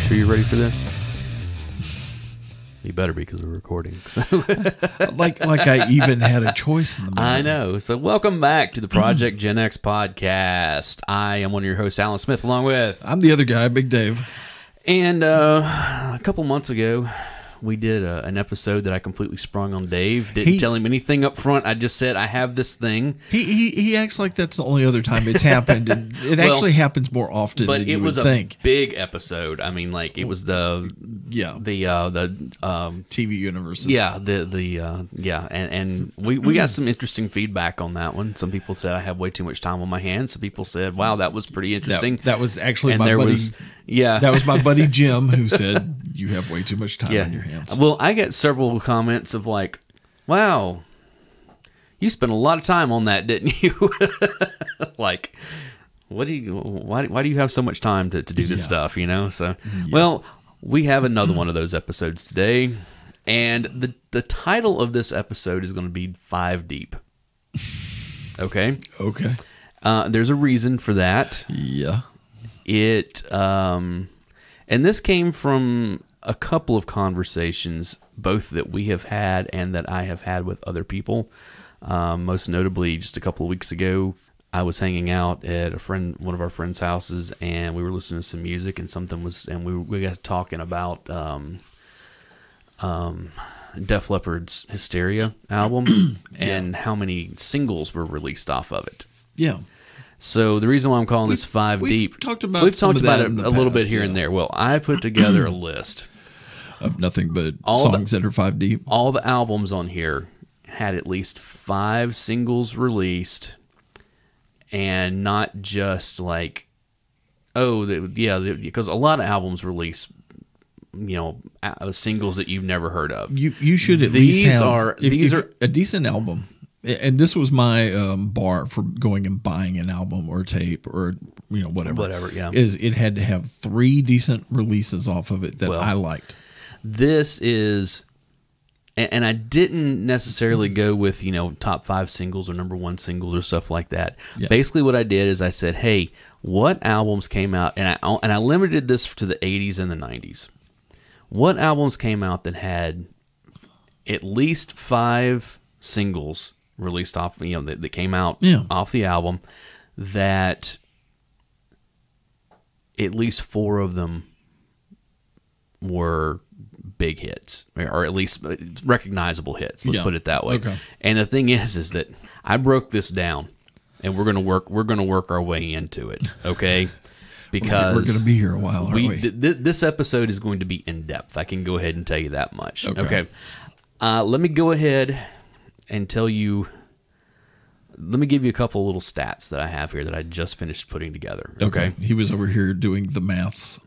sure you're ready for this? You better be, because we're recording. So. like I even had a choice in the matter. I know. So welcome back to the Project GenX podcast. I am one of your hosts, Alan Smith, along with... I'm the other guy, Big Dave. And a couple months ago, we did an episode that I completely sprung on Dave. Didn't tell him anything up front. I just said, I have this thing. He acts like that's the only other time it's happened. And it actually happens more often than you would think. But it was a big episode. I mean, like, it was the TV universes. Yeah, and we got some interesting feedback on that one. Some people said I have way too much time on my hands. Some people said, wow, that was pretty interesting. That was actually my buddy. That was my buddy Jim who said, you have way too much time on your hands. Well, I get several comments of like, wow, you spent a lot of time on that, didn't you? Like, why do you have so much time to do this stuff, you know? So, well, we have another one of those episodes today, and the title of this episode is going to be 5 Deep. Okay? Okay. There's a reason for that. Yeah. And this came from a couple of conversations, both that we have had and that I have had with other people. Most notably, just a couple of weeks ago, I was hanging out at one of our friends' houses, and we were listening to some music, and we got talking about Def Leppard's Hysteria album and how many singles were released off of it. Yeah. So the reason why I'm calling this 5 Deep, we've talked about it a little bit here and there. Well, I put together a list of nothing but songs that are 5 deep. All the albums on here had at least 5 singles released, and not just like, because a lot of albums release, singles that you've never heard of. You should at least have. These are a decent album. And this was my bar for going and buying an album or tape or whatever. Whatever, yeah. Is it had to have 3 decent releases off of it that I liked. This is, and I didn't necessarily go with top 5 singles or number 1 singles or stuff like that. Yeah. Basically, what I did is I said, hey, what albums came out? And I limited this to the 80s and the 90s. What albums came out that had at least 5 singles released off, that came out off the album, that at least 4 of them were big hits, or at least recognizable hits. Let's put it that way. Okay. And the thing is that I broke this down, and we're gonna work our way into it. Okay. Because we're going to be here a while, aren't we? This episode is going to be in depth. I can go ahead and tell you that much. Okay. Let me go ahead and tell you. Let me give you a couple little stats that I have here that I just finished putting together. Okay. He was over here doing the maths.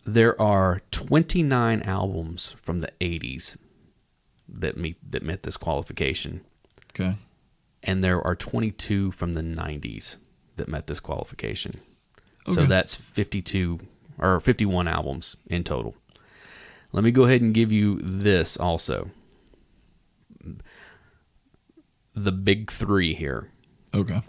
There are 29 albums from the 80s that met this qualification. Okay. And there are 22 from the 90s that met this qualification. Okay. So that's 51 albums in total. Let me go ahead and give you this also. The big 3 here. Okay.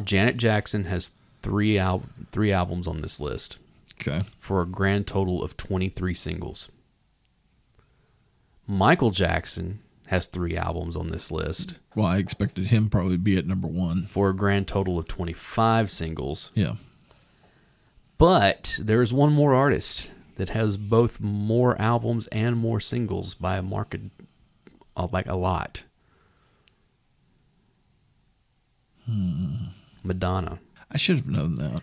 Janet Jackson has 3 albums on this list. Okay. For a grand total of 23 singles. Michael Jackson has 3 albums on this list. Well, I expected him probably to be at number 1. For a grand total of 25 singles. Yeah. But there's one more artist that has both more albums and more singles by a market of like a lot. Madonna. I should have known that.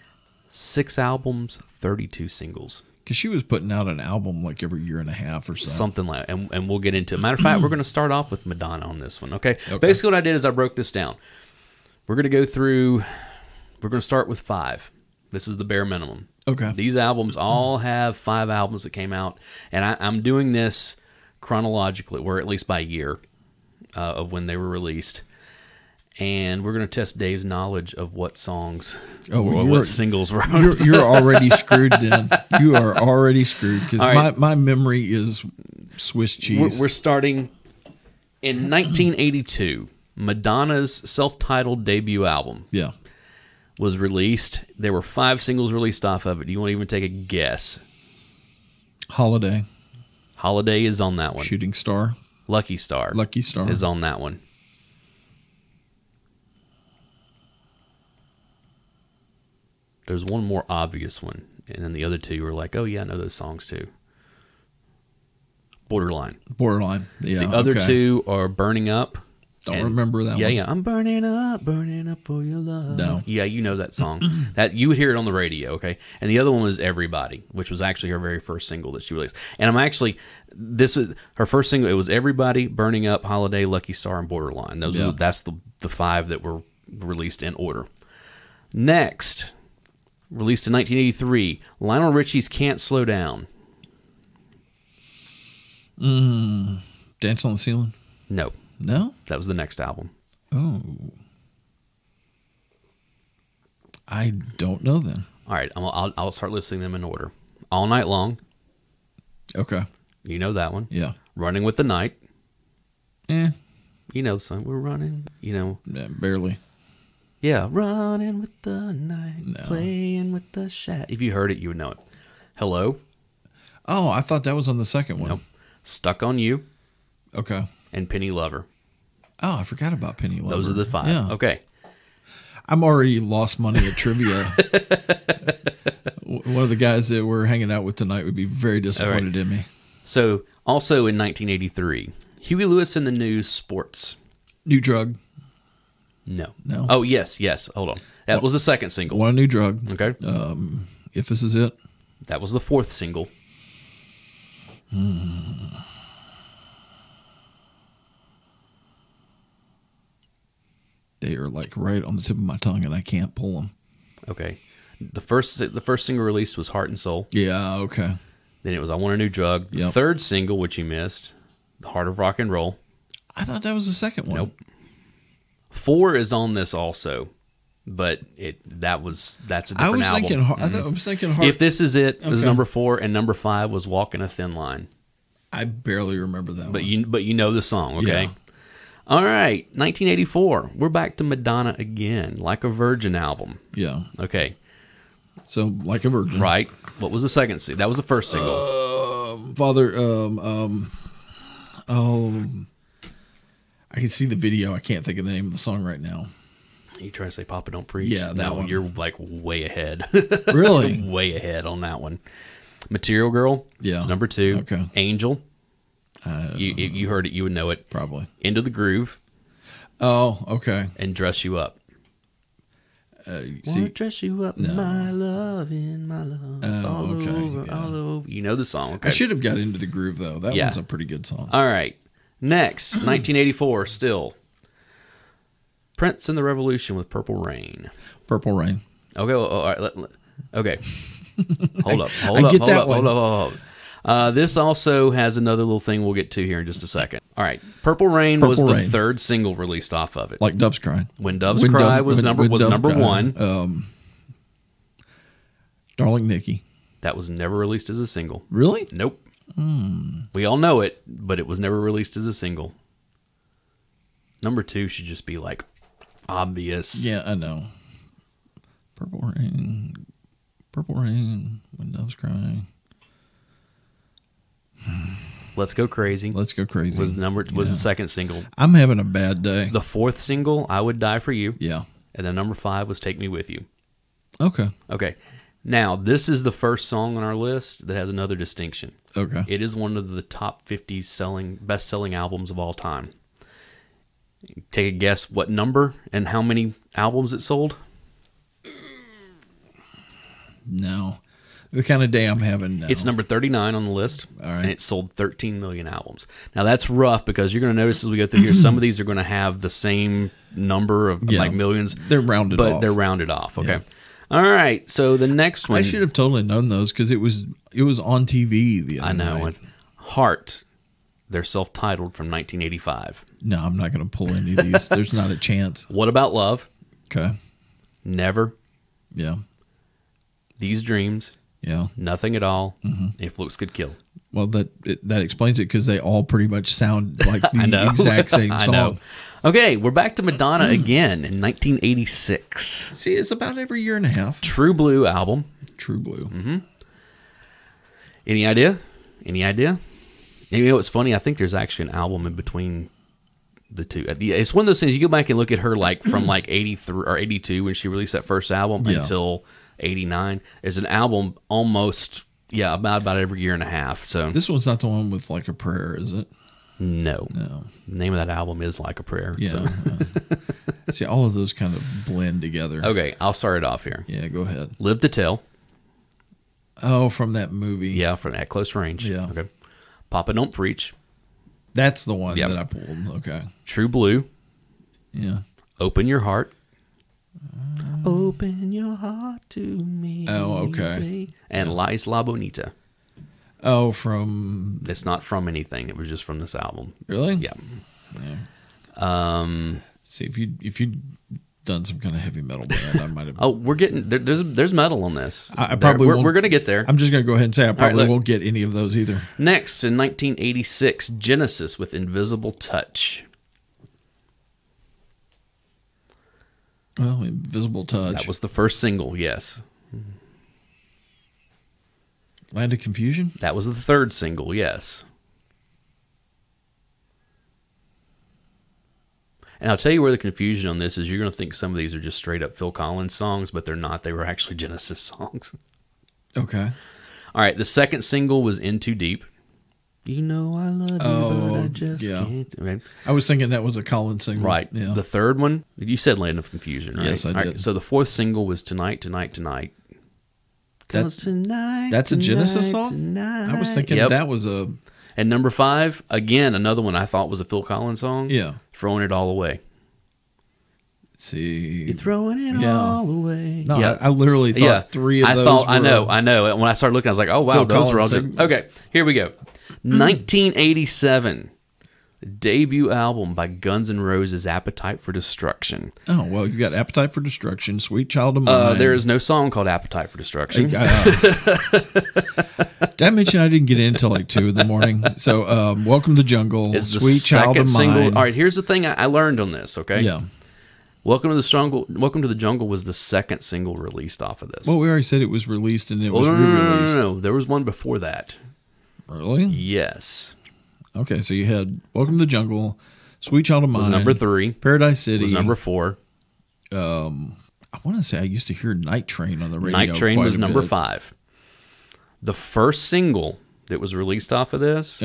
6 albums, 32 singles. Because she was putting out an album like every year and a half or so. Something like that. And we'll get into it. Matter of fact, we're going to start off with Madonna on this one, okay? Basically what I did is I broke this down. We're going to go through, we're going to start with 5. This is the bare minimum. Okay. These albums all have 5 albums that came out. And I'm doing this chronologically, or at least by year of when they were released. And we're going to test Dave's knowledge of what songs, what singles were on. You're already screwed then. You are already screwed because my memory is Swiss cheese. We're starting in 1982. Madonna's self-titled debut album was released. There were 5 singles released off of it. Do you want to even take a guess Holiday. Holiday is on that one. Shooting Star. Lucky Star. Lucky Star is on that one. There's one more obvious one, and then the other two were like, oh yeah, I know those songs too. Borderline. Borderline. Yeah. The other two are Burning Up. Don't remember that one. Yeah. I'm burning up for your love. No. Yeah, you know that song. That you would hear it on the radio, okay? And the other one was Everybody, which was actually her very first single that she released. And I'm actually, this was her first single. It was Everybody, Burning Up, Holiday, Lucky Star, and Borderline. That's the 5 that were released in order. Next, released in 1983, Lionel Richie's Can't Slow Down. Dance on the Ceiling? No. No? That was the next album. Oh. I don't know then. All right, I'll start listing them in order. All Night Long. Okay. You know that one. Yeah. Running with the Night. You know the song. We're running, Yeah, barely. Yeah, running with the night, No. playing with the shadow. If you heard it, you would know it. Hello. Oh, I thought that was on the second one. Nope. Stuck on You. Okay. And Penny Lover. Oh, I forgot about Penny Lover. Those are the 5. Yeah. Okay. I'm already lost money at trivia. One of the guys that we're hanging out with tonight would be very disappointed in me. So, also in 1983, Huey Lewis and the News Sports. New Drug. No. No. Oh, yes. Hold on. That was the second single. One New Drug. Okay. If This Is It. That was the 4th single. They are like right on the tip of my tongue, and I can't pull them. Okay. The first single released was Heart and Soul. Yeah, okay. Then it was I Want a New Drug. The Yep. 3rd single, which you missed, The Heart of Rock and Roll. I thought that was the second one. Nope. 4 is on this also, but that's a different album. I was thinking Heart. If This Is It was Okay. number 4, and number 5 was Walking a Thin Line. I barely remember that But one. you know the song, okay? Yeah. All right, 1984. We're back to Madonna again, Like a Virgin album. Yeah. Okay, So, Like a Virgin. right. What was the second single? That was the first single. Father, I can see the video. I can't think of the name of the song right now. You trying to say Papa Don't Preach? Yeah, that one. You're like way ahead. Really? Way ahead on that one. Material Girl. Yeah. Is number 2. Okay. Angel. You heard it, you would know it. Probably. Into the Groove. Oh, okay. And Dress You Up. See, Dress you up, No. my love, in my love. Oh, okay, yeah. All over. You know the song. Okay. I should have got Into the Groove, though. That Yeah. one's a pretty good song. All right. Next, 1984, still. Prince and the Revolution with Purple Rain. Purple Rain. Okay. Well, all right. Okay. Hold up. This also has another little thing we'll get to here in just a second. All right. Purple Rain was the 3rd single released off of it. Like Doves Cry. When Doves Cry was number 1. Darling Nikki. That was never released as a single. Really? Nope. We all know it, but it was never released as a single. Number 2 should just be like obvious. Yeah, I know. Purple Rain. Purple Rain. When Doves Cry. Let's Go Crazy. Let's Go Crazy. Was the second single. I'm having a bad day. The 4th single, I Would Die for You. Yeah. And then number 5 was Take Me With You. Okay. Okay. Now, this is the first song on our list that has another distinction. Okay. It is one of the top 50 best-selling albums of all time. Take a guess what number and how many albums it sold? No. The kind of day I'm having now. It's number 39 on the list, All right. and it sold 13 million albums. Now, that's rough because you're going to notice as we go through here, some of these are going to have the same number of like millions. They're rounded off. But they're rounded off, okay? Yeah. All right, so the next one. I should have totally known those because it was on TV the other night. I know. Heart. They're self-titled from 1985. No, I'm not going to pull any of these. There's not a chance. What About Love? Okay. Never. Yeah. These Dreams. Yeah. Nothing at All. If Looks Could Kill. Well, that explains it because they all pretty much sound like the exact same song. I know. Okay, we're back to Madonna again in 1986. See, it's about every year and a half. True Blue album. True Blue. Any idea? Any idea? You know what's funny? I think there's actually an album in between the two. It's one of those things, you go back and look at her like from like 83 or 82 when she released that first album until 89. There's an album almost about every year and a half. So this one's not the one with Like a Prayer, is it? No. The name of that album is Like a Prayer. Yeah. So. See, all of those kind of blend together. Okay, I'll start it off here. Yeah, go ahead. Live to Tell. Oh, from that movie. Yeah, from At Close Range. Yeah. Okay. Papa Don't Preach. That's the one that I pulled. Okay. True Blue. Yeah. Open Your Heart. Open your heart to me. Oh, okay. And La Isla Bonita. Oh, from... It's not from anything. It was just from this album. Really? Yeah. See, if you'd done some kind of heavy metal band, I might have... Oh, we're getting... There's metal on this. I probably won't... We're going to get there. I'm just going to go ahead and say I probably won't get any of those either. Next, in 1986, Genesis with Invisible Touch. Well, Invisible Touch. That was the first single, yes. Land of Confusion? That was the third single, yes. And I'll tell you where the confusion on this is. You're going to think some of these are just straight up Phil Collins songs, but they're not. They were actually Genesis songs. Okay. All right, the second single was In Too Deep. You know I love you, but I just can't. Okay. I was thinking that was a Collins single. Right. Yeah. The third one, you said Land of Confusion, right? Yes, I did. All right, so the fourth single was Tonight, Tonight, Tonight. That's a Genesis song? Tonight. I was thinking that was a... And number 5, again, another one I thought was a Phil Collins song. Yeah. Throwing It All Away. See. You're throwing it all away. No, I literally thought 3 of those were... I know. When I started looking, I was like, oh, wow, Phil those Collins were all good. Okay, here we go. 1987. Debut album by Guns N' Roses, Appetite for Destruction. Oh, well, you got Appetite for Destruction, Sweet Child of Mine. There is no song called Appetite for Destruction. Did I mention I didn't get in until like 2 in the morning? So, Welcome to the Jungle, Sweet Child of Mine. All right, here's the thing I learned on this, okay? Yeah. Welcome to the Jungle was the second single released off of this. Well, we already said it was released and it was re-released. No. There was one before that. Really? Yes. Okay, so you had Welcome to the Jungle, Sweet Child of Mine. Was number 3. Paradise City. Was number 4. I want to say I used to hear Night Train on the radio. Night Train was number 5. The first single that was released off of this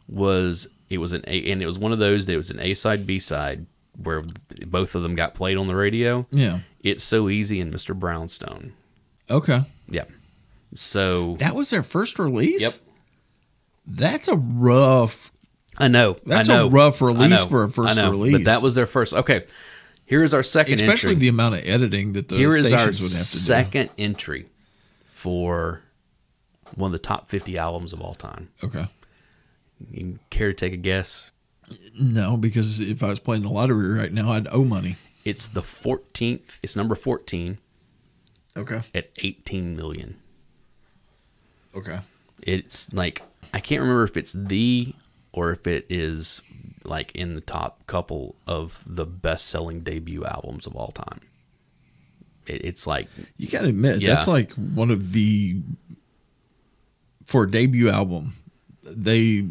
was one of those that was an A-side, B-side where both of them got played on the radio. Yeah. It's So Easy and Mr. Brownstone. Okay. Yeah. So that was their first release? Yep. That's a rough... I know. That's a rough release for a first release. But that was their first. Okay. Here is our second entry. Especially the amount of editing that the stations would have to do. Here is our second entry for one of the top 50 albums of all time. Okay. You care to take a guess? No, because if I was playing the lottery right now, I'd owe money. It's the 14th. It's number 14. Okay. At 18 million. Okay. It's like... I can't remember if it's or if it is like in the top couple of the best-selling debut albums of all time. It's like... You got to admit, that's like one of the... For a debut album, they...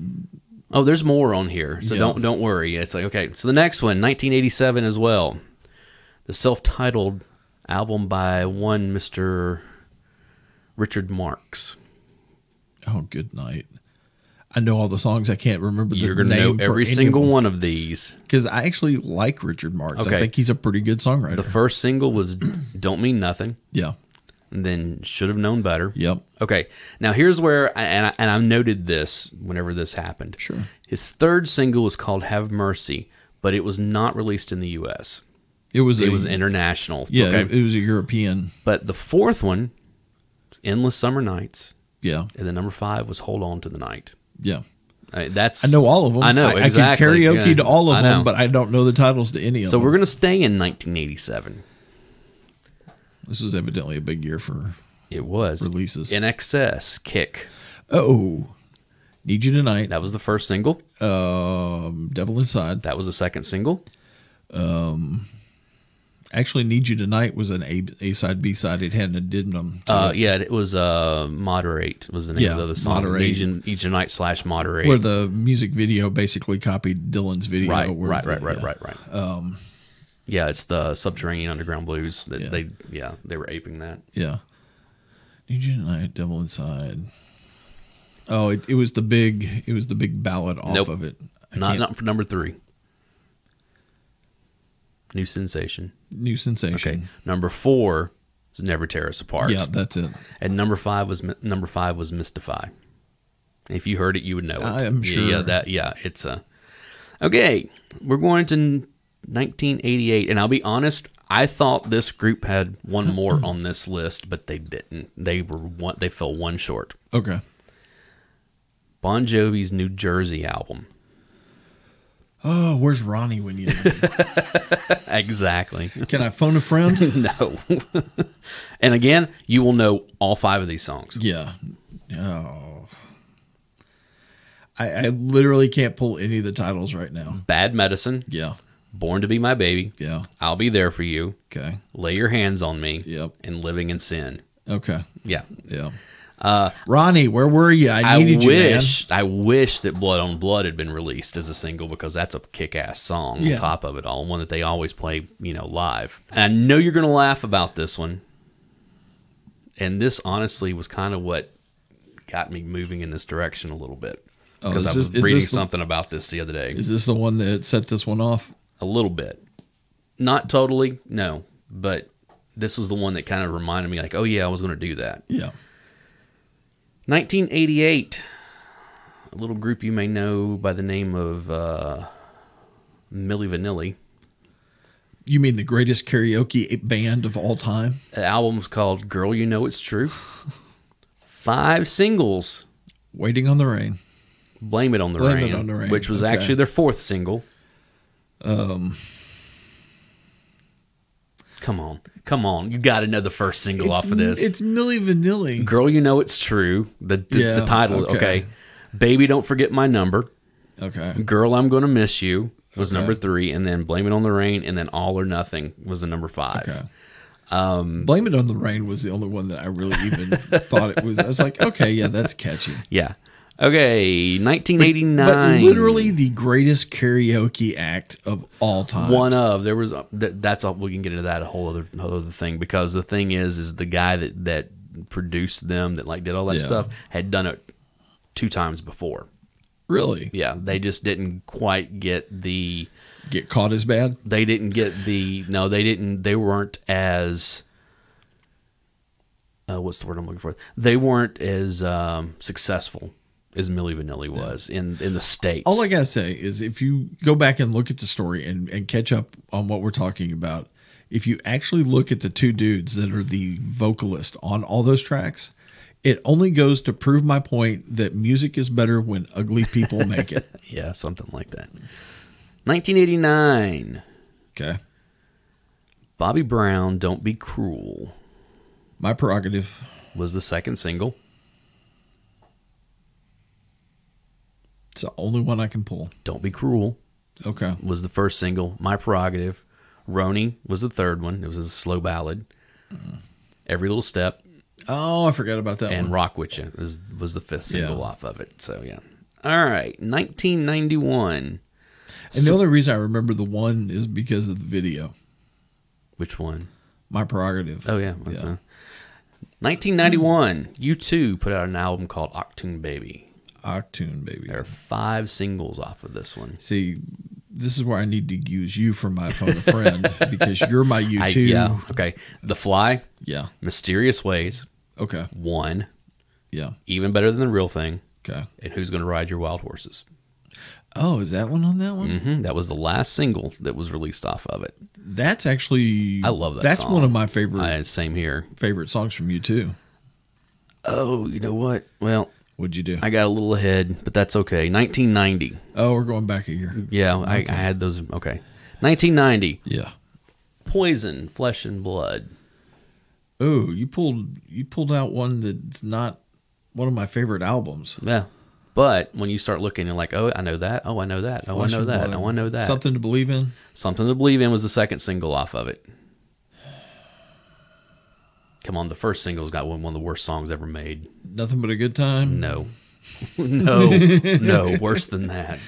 Oh, there's more on here, so don't worry. It's like, okay, so the next one, 1987 as well. The self-titled album by one Mr. Richard Marx. Oh, good night. I know all the songs. I can't remember the name. You're going to know every single one of these. Because I actually like Richard Marx. Okay. I think he's a pretty good songwriter. The first single was Don't Mean Nothing. Yeah. And then Should Have Known Better. Yep. Okay. Now here's where, and I've noted this whenever this happened. Sure. His third single was called Have Mercy, but it was not released in the U.S. It was international. Yeah, okay? It was a European. But the fourth one, Endless Summer Nights. Yeah. And then number 5 was Hold On to the Night. Yeah. I know all of them. I know, exactly. I can karaoke to all of them, but I don't know the titles to any of them. So we're going to stay in 1987. This was evidently a big year for releases. In Excess, Kick. Oh, Need You Tonight. That was the first single. Devil Inside. That was the second single. I Actually, Need You Tonight was an A side, B side. It had an addendum. Yeah, it was Moderate was the name of the song. Moderate. Need You Tonight / Moderate. Where the music video basically copied Dylan's video. Right. Yeah, it's the Subterranean Underground Blues. That they were aping that. Yeah. Need You Tonight, Devil Inside. Oh, it was the big ballad off of it. Not for number 3. New Sensation. Okay. Number 4 is Never Tear Us Apart. Yeah, that's it. And number 5 was Mystify. If you heard it, you would know it. I am sure. It's okay. We're going to 1988, and I'll be honest. I thought this group had one more on this list, but they didn't. They fell one short. Okay. Bon Jovi's New Jersey album. Oh, where's Ronnie when you need him? Exactly. Can I phone a friend? No. And again, you will know all 5 of these songs. Yeah. No. I literally can't pull any of the titles right now. Bad Medicine. Yeah. Born to Be My Baby. Yeah. I'll Be There For You. Okay. Lay Your Hands on Me. Yep. And Living in Sin. Okay. Yeah. Yeah. Ronnie, where were you? I needed you, man. I wish that Blood on Blood had been released as a single, because that's a kick-ass song on top of it all, one that they always play, live. And I know you're going to laugh about this one. And this honestly was kind of what got me moving in this direction a little bit, because I was reading something about this the other day. Is this the one that set this one off? A little bit. Not totally, no. But this was the one that kind of reminded me, like, oh yeah, I was going to do that. Yeah. 1988, a little group you may know by the name of Millie Vanilli. You mean the greatest karaoke band of all time? The album's called Girl You Know It's True. 5 singles. Waiting on the Rain. Blame It on the Rain, which was actually their 4th single. Come on. You got to know the first single off of this. It's Millie Vanilli. Girl, You Know It's True. The title. Okay. Baby, Don't Forget My Number. Okay. Girl, I'm Gonna Miss You was number 3. And then Blame It on the Rain. And then All or Nothing was the number 5. Okay. Blame It on the Rain was the only one that I really even thought it was. I was like, okay, yeah, that's catchy. Yeah. Okay, 1989. But literally the greatest karaoke act of all time. There was that's all. We can get into that whole other thing, because the thing is the guy that produced them, that did all that stuff, had done it 2 times before. Really? Yeah, they just didn't quite get caught as bad. They didn't get they didn't. They weren't as what's the word I'm looking for? They weren't as successful as Millie Vanilli was in the States. All I gotta say is, if you go back and look at the story and catch up on what we're talking about, if you actually look at the 2 dudes that are the vocalist on all those tracks, it only goes to prove my point that music is better when ugly people make it. Yeah, something like that. 1989. Okay. Bobby Brown, Don't Be Cruel. My Prerogative was the 2nd single. It's the only one I can pull. Don't Be Cruel. Okay. Was the 1st single. My Prerogative. Roni was the 3rd one. It was a slow ballad. Every Little Step. Oh, I forgot about that and one. And Rock With You was the 5th single off of it. So, yeah. All right. 1991. And the only reason I remember the one is because of the video. Which one? My Prerogative. Oh, yeah. 1991. U2 put out an album called Octoon Baby. Octoon Baby. There are 5 singles off of this one. See, this is where I need to use you for my phone a friend, because you're my U2. Yeah. Okay. The Fly. Yeah. Mysterious Ways. Okay. 1. Yeah. Even Better Than the Real Thing. Okay. And Who's Gonna Ride Your Wild Horses. Oh, is that one on that one? Mm-hmm. That was the last single that was released off of it. That's actually... I love that That's song. one of my favorite... Same here. Favorite songs from U2. Oh, you know what? Well... What'd you do? I got a little ahead, but that's okay. 1990. Oh, we're going back a year. Yeah, okay. I had those. Okay. 1990. Yeah. Poison, Flesh and Blood. Oh, you pulled out one that's not one of my favorite albums. Yeah. But when you start looking, you're like, oh, I know that. Oh, I know that. Oh, I know that. Oh, I know that. Something to Believe In? Something to Believe In was the 2nd single off of it. Come on, the first single's got one of the worst songs ever made. Nothing But a Good Time? No. No, worse than that.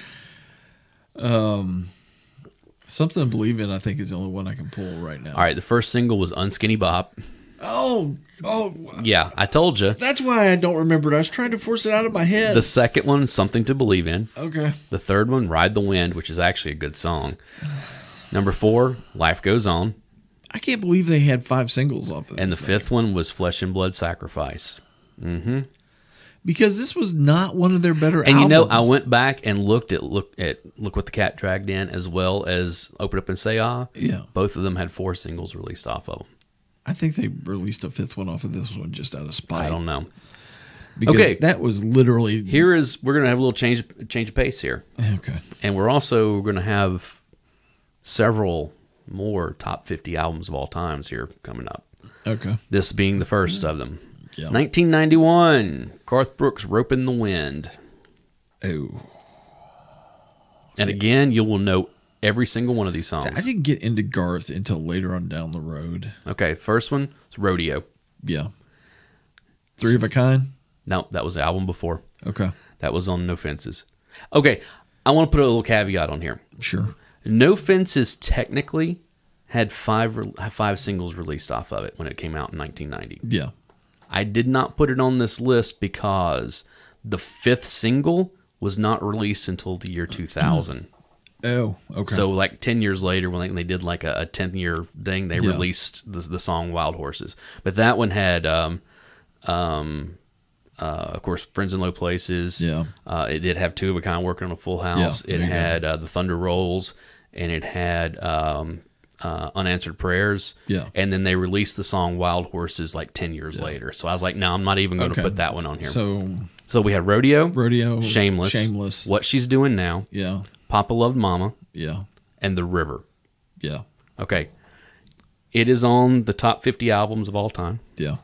Something to Believe In, I think, is the only one I can pull right now. All right, the first single was Unskinny Bop. Oh. Yeah, I told you. That's why I don't remember it. I was trying to force it out of my head. The second one, Something to Believe In. Okay. The third one, Ride the Wind, which is actually a good song. Number 4, Life Goes On. I can't believe they had 5 singles off of this. And the fifth one was Flesh and Blood Sacrifice. Mm-hmm. Because this was not one of their better albums. And you know, I went back and looked at Look What the Cat Dragged In, as well as Open Up and Say Ah. Yeah. Both of them had 4 singles released off of them. I think they released a 5th one off of this one just out of spite. I don't know. Because that was literally... We're going to have a little change of pace here. Okay. And we're also going to have several more top 50 albums of all times here coming up. Okay. This being the first of them. Yeah. 1991, Garth Brooks' Rope in the Wind. Oh. And again, you will know every single one of these songs. I didn't get into Garth until later on down the road. Okay, first one is Rodeo. Yeah. Three of a Kind? No, that was the album before. Okay. That was on No Fences. Okay, I want to put a little caveat on here. Sure. No Fences technically had 5 singles released off of it when it came out in 1990. Yeah. I did not put it on this list because the 5th single was not released until the year 2000. Oh, okay. So like 10 years later, when they did like a 10-year thing, they released the song Wild Horses. But that one had, of course, Friends in Low Places. Yeah. It did have Two of a Kind working on a Full House. Yeah, it had The Thunder Rolls, and it had Unanswered Prayers. Yeah. And then they released the song Wild Horses like 10 years later. So I was like, no, I'm not even going to put that one on here. So we had Rodeo, Shameless, What She's Doing Now. Yeah. Papa Loved Mama. Yeah. And The River. Yeah. Okay. It is on the top 50 albums of all time. Yeah.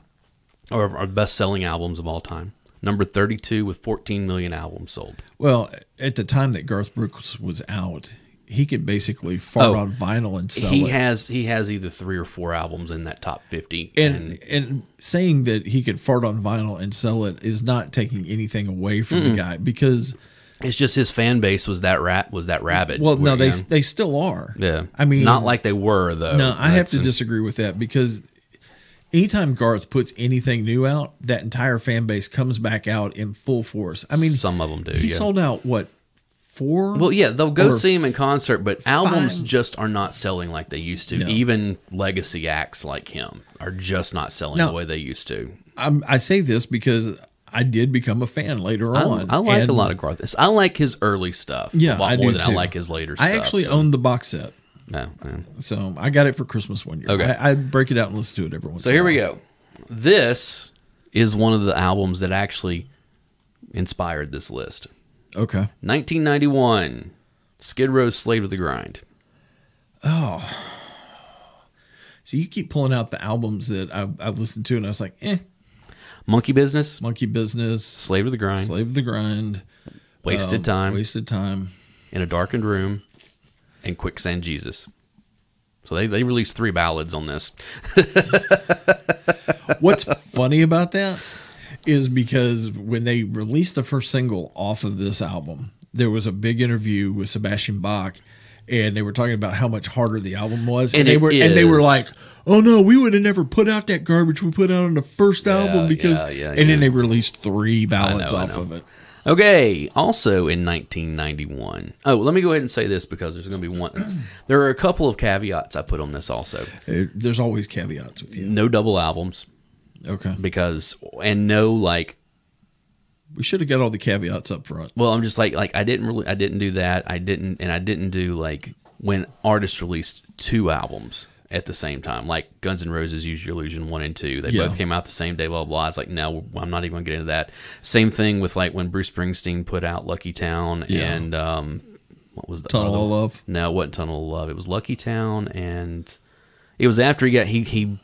Or our best-selling albums of all time. Number 32 with 14 million albums sold. Well, at the time that Garth Brooks was out, he could basically fart on vinyl and sell it. He has either 3 or 4 albums in that top 50. And saying that he could fart on vinyl and sell it is not taking anything away from the guy, because it's just his fan base was that rabid. Well, no, they still are. Yeah. I mean, not like they were though. No, I have to disagree with that, because anytime Garth puts anything new out, that entire fan base comes back out in full force. I mean, some of them do. He sold out, what, 4? Well, yeah, they'll go see him in concert, but albums just are not selling like they used to. Yeah. Even legacy acts like him are just not selling the way they used to. I say this because I did become a fan later on. I like a lot of Garth. I like his early stuff a lot more than I like his later stuff. I actually own the box set. No, so I got it for Christmas one year. Okay. I break it out and listen to it every once in a while. So here we go. This is one of the albums that actually inspired this list. Okay. 1991, Skid Row's Slave to the Grind. Oh. So you keep pulling out the albums that I've listened to, and I was like, Monkey Business. Slave to the Grind. Wasted Time. In a Darkened Room. And Quicksand Jesus. So they released 3 ballads on this. What's funny about that is because when they released the first single off of this album, there was a big interview with Sebastian Bach, and they were talking about how much harder the album was. And they were like, oh no, we would have never put out that garbage we put out on the first album, because then they released 3 ballads off of it. Okay, also in 1991. Oh, let me go ahead and say this, because there's going to be one. There are a couple of caveats I put on this also. There's always caveats with you. No double albums. Okay. No, like, we should have got all the caveats up front. Well, I'm just like I didn't do that. I didn't do like when artists released 2 albums at the same time, like Guns N' Roses' Use Your Illusion 1 and 2. They both came out the same day, blah, blah, blah. It's like, no, I'm not even going to get into that. Same thing with like when Bruce Springsteen put out Lucky Town and what was the Tunnel of Love? No, it wasn't Tunnel of Love. It was Lucky Town, and it was after he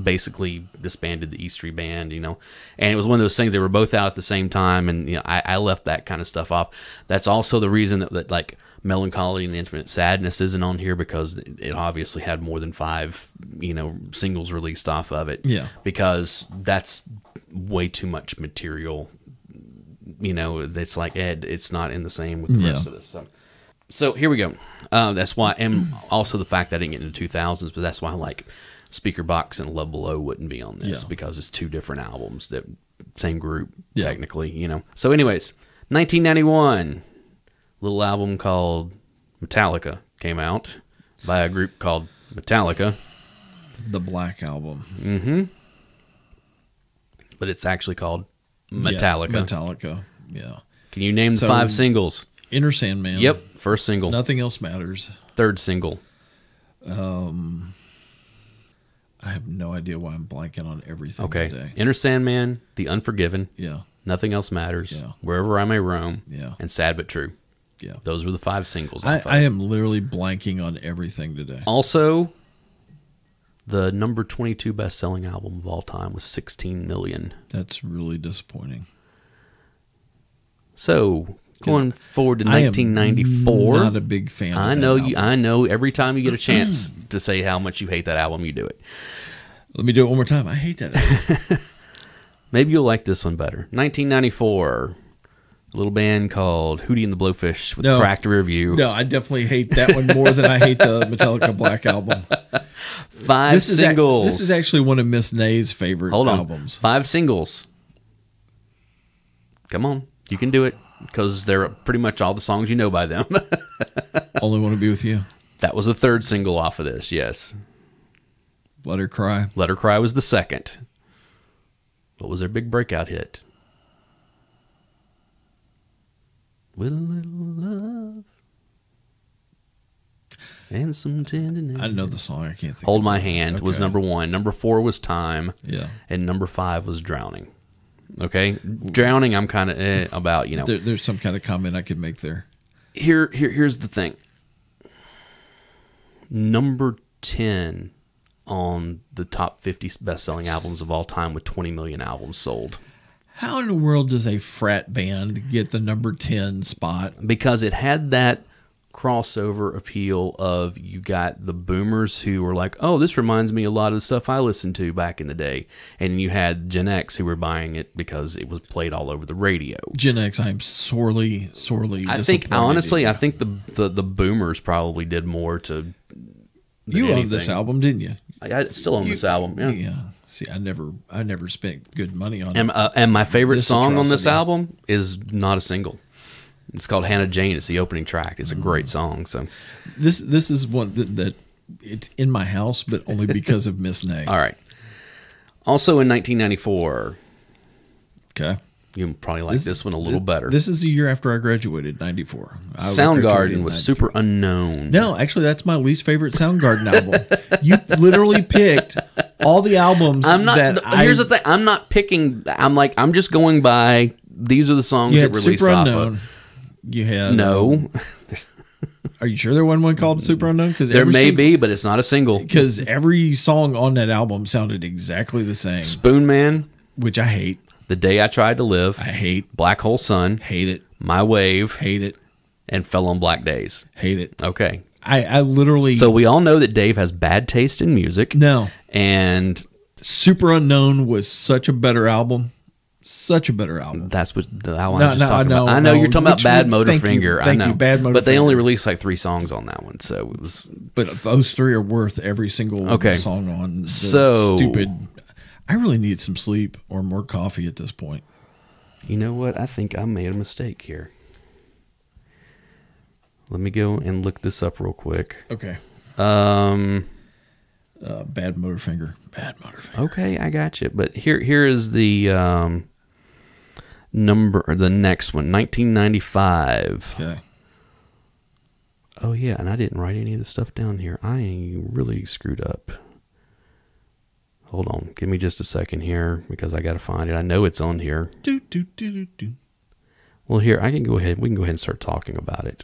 basically disbanded the E Street Band, and it was one of those things. They were both out at the same time, and I left that kind of stuff off. That's also the reason that like Melancholy and Infinite Sadness isn't on here because it obviously had more than 5, singles released off of it. Yeah. Because that's way too much material. It's like, it's not in the same with the rest of this. So here we go. That's why, and also the fact that I didn't get into the 2000s, but that's why like Speaker Box and Love Below wouldn't be on this because it's 2 different albums, that same group technically, So anyways, 1991, little album called Metallica came out by a group called Metallica. The Black Album. Mm-hmm. But it's actually called Metallica. Yeah, Metallica, yeah. Can you name the 5 singles? Inner Sandman. Yep, first single. Nothing Else Matters. Third single. I have no idea why I'm blanking on everything today. Inner Sandman, The Unforgiven. Yeah. Nothing Else Matters. Yeah. Wherever I May Roam. Yeah. And Sad But True. Yeah. Those were the 5 singles. I am literally blanking on everything today. Also, the number 22 best-selling album of all time was 16 Million. That's really disappointing. So, going forward to 1994. I'm not a big fan of that album. I know every time you get a chance to say how much you hate that album, you do it. Let me do it one more time. I hate that album. Maybe you'll like this one better. 1994. A little band called Hootie and the Blowfish with Cracked Rear View. No, I definitely hate that one more than I hate the Metallica Black Album. 5 singles. This is actually one of Miss Nay's favorite albums. 5 singles. Come on. You can do it because they're pretty much all the songs you know by them. Only Want to Be With You. That was the 3rd single off of this, yes. Let Her Cry. Let Her Cry was the 2nd. What was their big breakout hit? With a little love and some tenderness. I know the song. I can't think. Hold My Hand was number 1. Number 4 was Time. Yeah. And number 5 was Drowning. Okay? Drowning, I'm kind of about, There's some kind of comment I could make there. Here's the thing. Number 10 on the top 50 best-selling albums of all time with 20 million albums sold. How in the world does a frat band get the number 10 spot? Because it had that crossover appeal of you got the boomers who were like, oh, this reminds me a lot of the stuff I listened to back in the day. And you had Gen X who were buying it because it was played all over the radio. Gen X, I'm sorely disappointed. I think, honestly, I think the boomers probably did more to... You owned this album, didn't you? I still own this album, yeah. Yeah. See, I never spent good money on it. And my favorite song on this album is not a single. It's called Hannah Jane. It's the opening track. It's a great song. So this is one that it's in my house, but only because of Miss Nay. All right. Also in 1994. Okay. You probably like this one a little better. This is the year after I graduated, 94. Soundgarden was Super Unknown. No, actually, that's my least favorite Soundgarden album. You literally picked all the albums Here's the thing. I'm not picking. I'm just going by, these are the songs that released Super off Unknown. of. You had... No. Are you sure there wasn't one called Super Unknown? There may be, but it's not a single. Because every song on that album sounded exactly the same. Spoon Man. Which I hate. The Day I Tried to Live. I hate. Black Hole Sun. Hate it. My Wave. Hate it. And Fell on Black Days. Hate it. Okay. I literally... So we all know that Dave has bad taste in music. No. And... Super Unknown was such a better album. Such a better album. That's what the album I was just talking about. I know you're talking about Bad Motorfinger. I know. Bad Motorfinger. But they only released like 3 songs on that one, so it was... But those 3 are worth every single song on the stupid... I really need some sleep or more coffee at this point. You know what? I think I made a mistake here. Let me go and look this up real quick. Okay. Bad Motorfinger. Bad Motorfinger. Okay, I got you. But here is the the next one, 1995. Okay. Oh yeah, and I didn't write any of the stuff down here. I really screwed up. Hold on, give me just a second here because I got to find it. I know it's on here. Well, here I can go ahead. We can go ahead and start talking about it.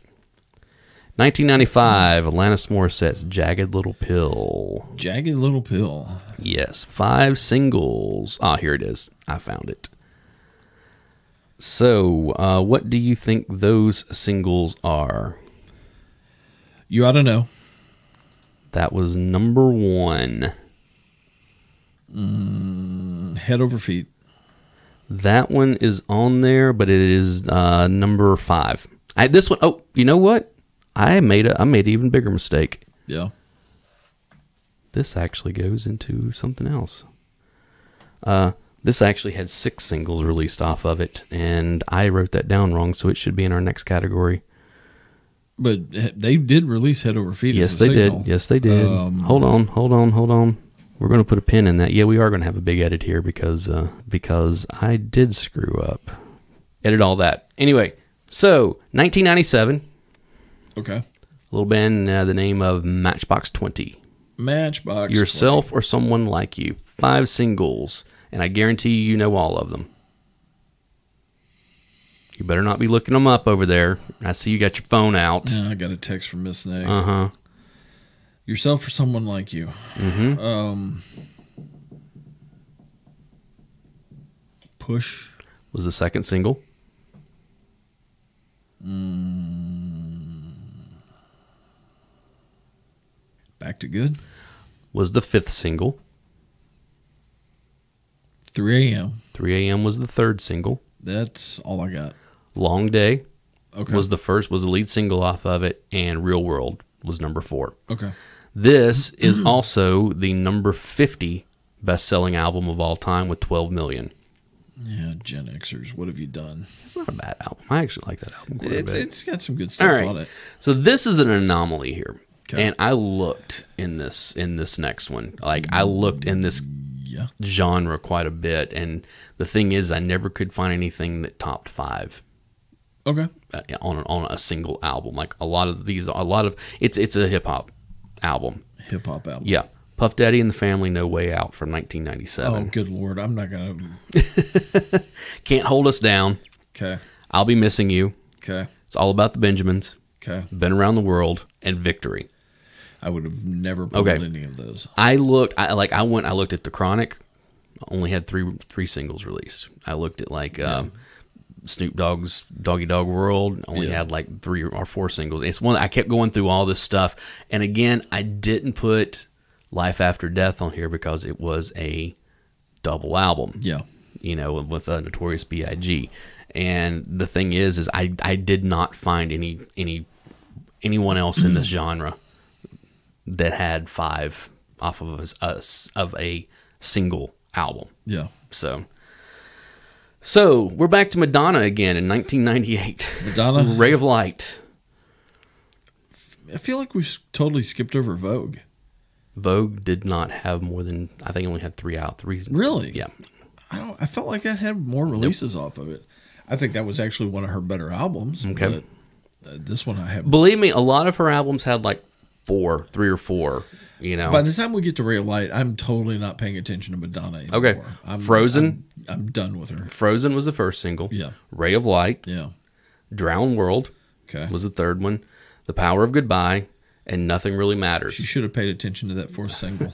1995, Alanis Morissette's Jagged Little Pill. Jagged Little Pill. Yes, 5 singles. Ah, here it is. I found it. So, what do you think those singles are? You Ought to Know. That was number 1. Head Over Feet. That one is on there, but it is number 5. This one, oh, you know what? I made an even bigger mistake. Yeah. This actually goes into something else. This actually had 6 singles released off of it, and I wrote that down wrong, so it should be in our next category. But they did release Head Over Feet. Yes, they did. Yes, they did. Hold on. We're going to put a pin in that. Yeah, we are going to have a big edit here because I did screw up. Edit all that. Anyway, so 1997. Okay. A little band, the name of Matchbox 20. Matchbox. Yourself 20. Or Someone Like You. 5 singles, and I guarantee you know all of them. You better not be looking them up over there. I see you got your phone out. Yeah, I got a text from Miss Nate. Uh-huh. Yourself or Someone Like You. Mm-hmm. Push. Was the second single. Back to Good. Was the 5th single. 3 a.m. 3 a.m. was the 3rd single. That's all I got. Long Day was the lead single off of it, and Real World was number 4. Okay. This is also the number 50 best-selling album of all time with 12 million. Yeah, Gen Xers, what have you done? It's not a bad album. I actually like that album quite a bit. It's got some good stuff on it. So this is an anomaly here. Okay. And I looked in this next one. Like, I looked in this genre quite a bit, and the thing is, I never could find anything that topped 5. Okay. On a single album. Like it's a hip hop album. Hip hop album. Yeah. Puff Daddy and the Family, No Way Out from 1997. Oh, good Lord. I'm not going to. Can't Hold Us Down. Okay. I'll Be Missing You. Okay. It's All About the Benjamins. Okay. Been Around the World, and Victory. I would have never pulled any of those. I looked at the Chronic. Only had three singles released. I looked at Snoop Dogg's Doggy Dog World. Only had like 3 or 4 singles. It's one I kept going through all this stuff, and again, I didn't put Life After Death on here because it was a double album. Yeah, with Notorious B.I.G. And the thing is I did not find anyone else in this genre that had 5 off of a single album. Yeah. So we're back to Madonna again in 1998. Madonna, Ray of Light. I feel like we totally skipped over Vogue. Vogue did not have more than, I think, only had 3 out. 3. Really? Yeah. I felt like that had more releases off of it. I think that was actually one of her better albums. Okay. But this one I have. Believe me, a lot of her albums had like 3 or 4. By the time we get to Ray of Light, I'm totally not paying attention to Madonna anymore. Okay. Frozen. I'm done with her. Frozen was the first single. Yeah. Ray of Light. Yeah. Drown World. Okay. Was the 3rd one. The Power of Goodbye. And Nothing Really Matters. She should have paid attention to that 4th single.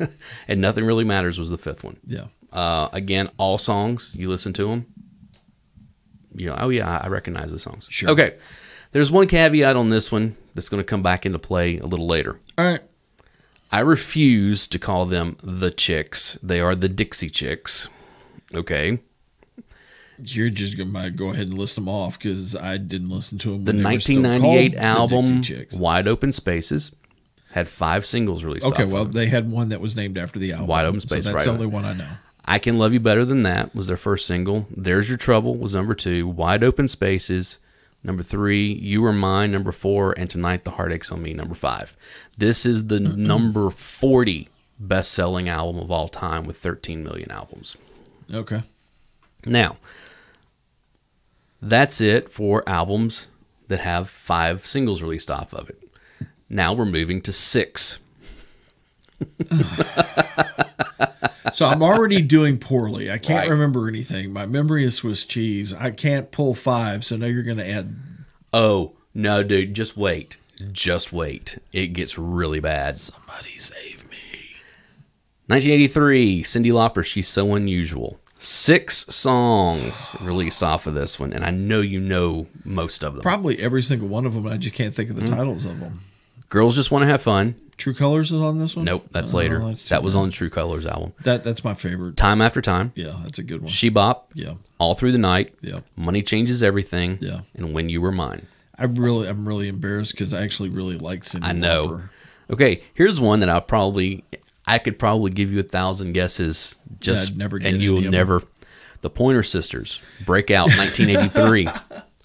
And Nothing Really Matters was the 5th one. Yeah. Again, all songs, you listen to them. I recognize the songs. Sure. Okay. There's one caveat on this one that's going to come back into play a little later. All right. I refuse to call them the Chicks. They are the Dixie Chicks. Okay. You're just going to go ahead and list them off because I didn't listen to them. The 1998 album, Wide Open Spaces, had 5 singles released. Okay, well, they had one that was named after the album. Wide Open Spaces. So that's the only one I know. I Can Love You Better Than That was their first single. There's Your Trouble was number 2. Wide Open Spaces, number 3. You Were Mine, number 4. And Tonight the Heartache's on Me, number 5. This is the number 40 best-selling album of all time with 13 million albums. Okay. Now, that's it for albums that have 5 singles released off of it. Now we're moving to 6. So I'm already doing poorly. I can't remember anything. My memory is Swiss cheese. I can't pull 5, so now you're going to add... Oh, no, dude, just wait. Just wait. It gets really bad. Somebody save me. 1983, Cyndi Lauper, She's So Unusual. 6 songs released off of this one, and I know you know most of them. Probably every single one of them, I just can't think of the titles of them. Girls Just Want to Have Fun. True Colors is on this one? Nope, that's later. That was on True Colors album. That's my favorite. Time After Time. Yeah, that's a good one. She Bop. Yeah. All Through the Night. Yeah. Money Changes Everything. Yeah. And When You Were Mine. I'm really embarrassed because I actually really like Cyndi Lauper. I know. Okay, here's one that I could probably give you 1,000 guesses. Just I'd never get and you will never. The Pointer Sisters. Breakout 1983.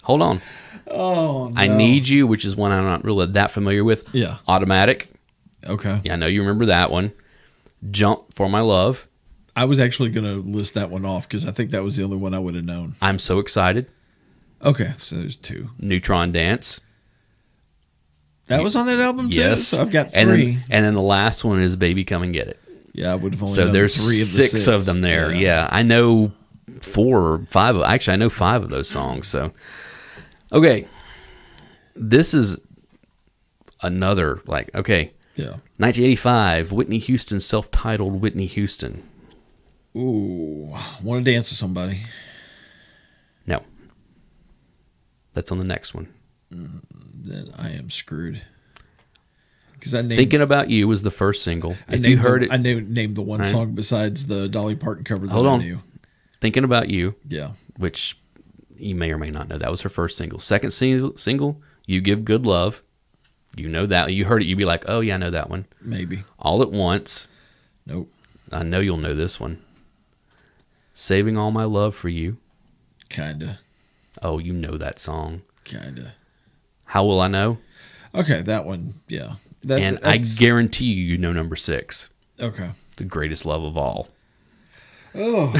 Hold on. Oh, no. I Need You, which is one I'm not really that familiar with. Yeah. Automatic. Okay. Yeah, I know you remember that one. Jump For My Love. I was actually going to list that one off because I think that was the only one I would have known. I'm So Excited. Okay, so there's 2. Neutron Dance. That was on that album too? Yes. So I've got 3. And then the last one is Baby Come and Get It. Yeah, I would have only So known there's 3 of the 6 of them there. Yeah. I know 4 or 5. Actually, I know 5 of those songs. So, okay. This is another, okay. Yeah. 1985, Whitney Houston, self-titled Whitney Houston. Ooh, Want to Dance with Somebody. No. That's on the next one. Then I am screwed. Because I named, Thinking About You was the first single. If you heard it, I named the one song besides the Dolly Parton cover that hold on. I knew. Thinking About You. Yeah. Which you may or may not know. That was her first single. Second single, You Give Good Love. You know that. You heard it. You'd be like, oh, yeah, I know that one. Maybe. All at Once. Nope. I know you'll know this one. Saving All My Love for You. Kinda. Oh, you know that song. Kinda. How Will I Know? Okay, that one. Yeah. And I guarantee you know number 6. Okay. The Greatest Love of All. Oh.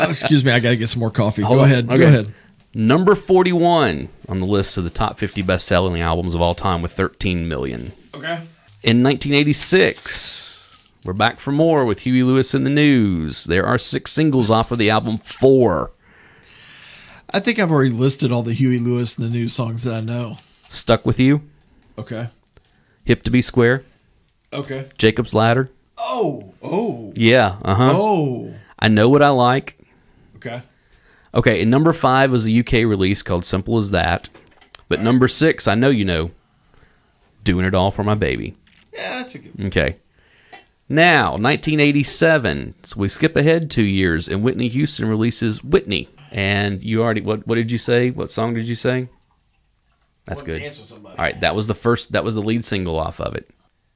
Excuse me. I got to get some more coffee. Hold Go on. ahead. Okay. Go ahead. Number 41 on the list of the top 50 best-selling albums of all time with 13 million. Okay. In 1986, we're back for more with Huey Lewis and the News. There are 6 singles off of the album 4. I think I've already listed all the Huey Lewis and the News songs that I know. Stuck With You. Okay. Hip to Be Square. Okay. Jacob's Ladder. Oh. Yeah, Oh. I Know What I Like. Okay. Okay, and number 5 was a UK release called Simple as That. But number 6, I know you know, Doing It All for My Baby. Yeah, that's a good one. Okay. Now, 1987. So we skip ahead 2 years, and Whitney Houston releases Whitney. And you already, what did you say? What song did you say? That's good. Dance with Somebody. All right, that was the lead single off of it.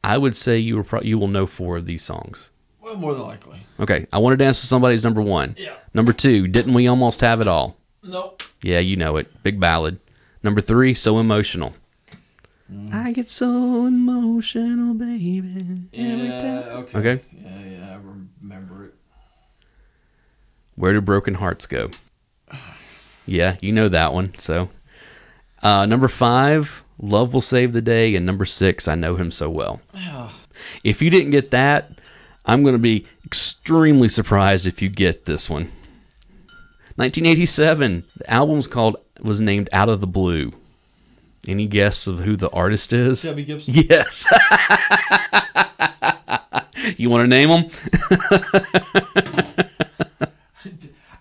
I would say you will know 4 of these songs. Well, more than likely. Okay, I Want to Dance with Somebody is number 1. Yeah. Number 2, Didn't We Almost Have It All? Nope. Yeah, you know it. Big ballad. Number 3, So Emotional. I get so emotional, baby. Yeah, Okay. Yeah, I remember it. Where Do Broken Hearts Go? Yeah, you know that one. So, number 5, Love Will Save the Day, and number 6, I Know Him So Well. Yeah. If you didn't get that, I'm going to be extremely surprised if you get this one. 1987. The album's was named Out of the Blue. Any guess of who the artist is? Debbie Gibson. Yes. You want to name them?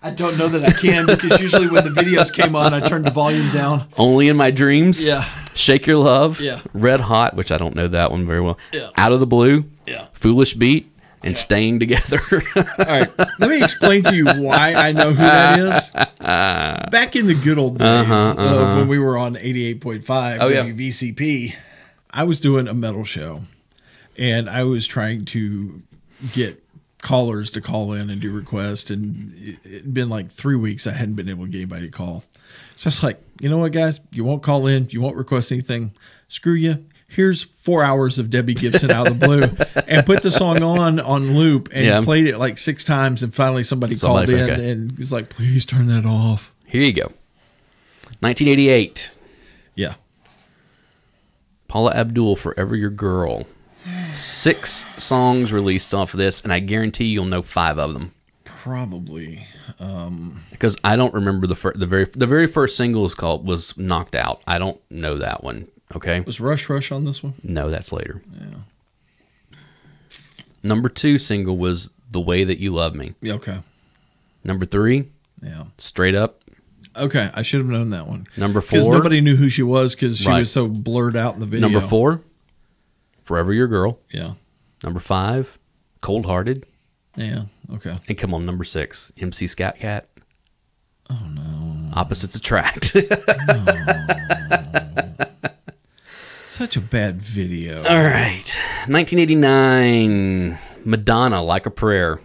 I don't know that I can because usually when the videos came on, I turned the volume down. Only in My Dreams. Yeah. Shake Your Love. Yeah. Red Hot, which I don't know that one very well. Yeah. Out of the Blue. Yeah. Foolish Beat. And Staying Together. All right. Let me explain to you why I know who that is. Back in the good old days when we were on 88.5 WVCP, I was doing a metal show. And I was trying to get callers to call in and do requests. And it'd been like 3 weeks. I hadn't been able to get anybody to call. So I was like, you know what, guys? You won't call in. You won't request anything. Screw you. Here's 4 hours of Debbie Gibson Out of the Blue, and put the song on loop and played it like 6 times. And finally somebody called in and was like, please turn that off. Here you go. 1988. Yeah. Paula Abdul, Forever Your Girl. 6 songs released off of this, and I guarantee you'll know 5 of them. Probably. Because I don't remember the very first single was Knocked Out. I don't know that one. Okay. Was Rush on this one? No, that's later. Yeah. Number 2 single was The Way That You Love Me. Yeah, okay. Number 3, Yeah. Straight Up. Okay, I should have known that one. Number 4. Because nobody knew who she was because she was so blurred out in the video. Number 4, Forever Your Girl. Yeah. Number 5, Cold Hearted. Yeah, okay. And come on, number 6, MC Scat Cat. Oh, no. Opposites Attract. Such a bad video. All right. 1989, Madonna, Like a Prayer.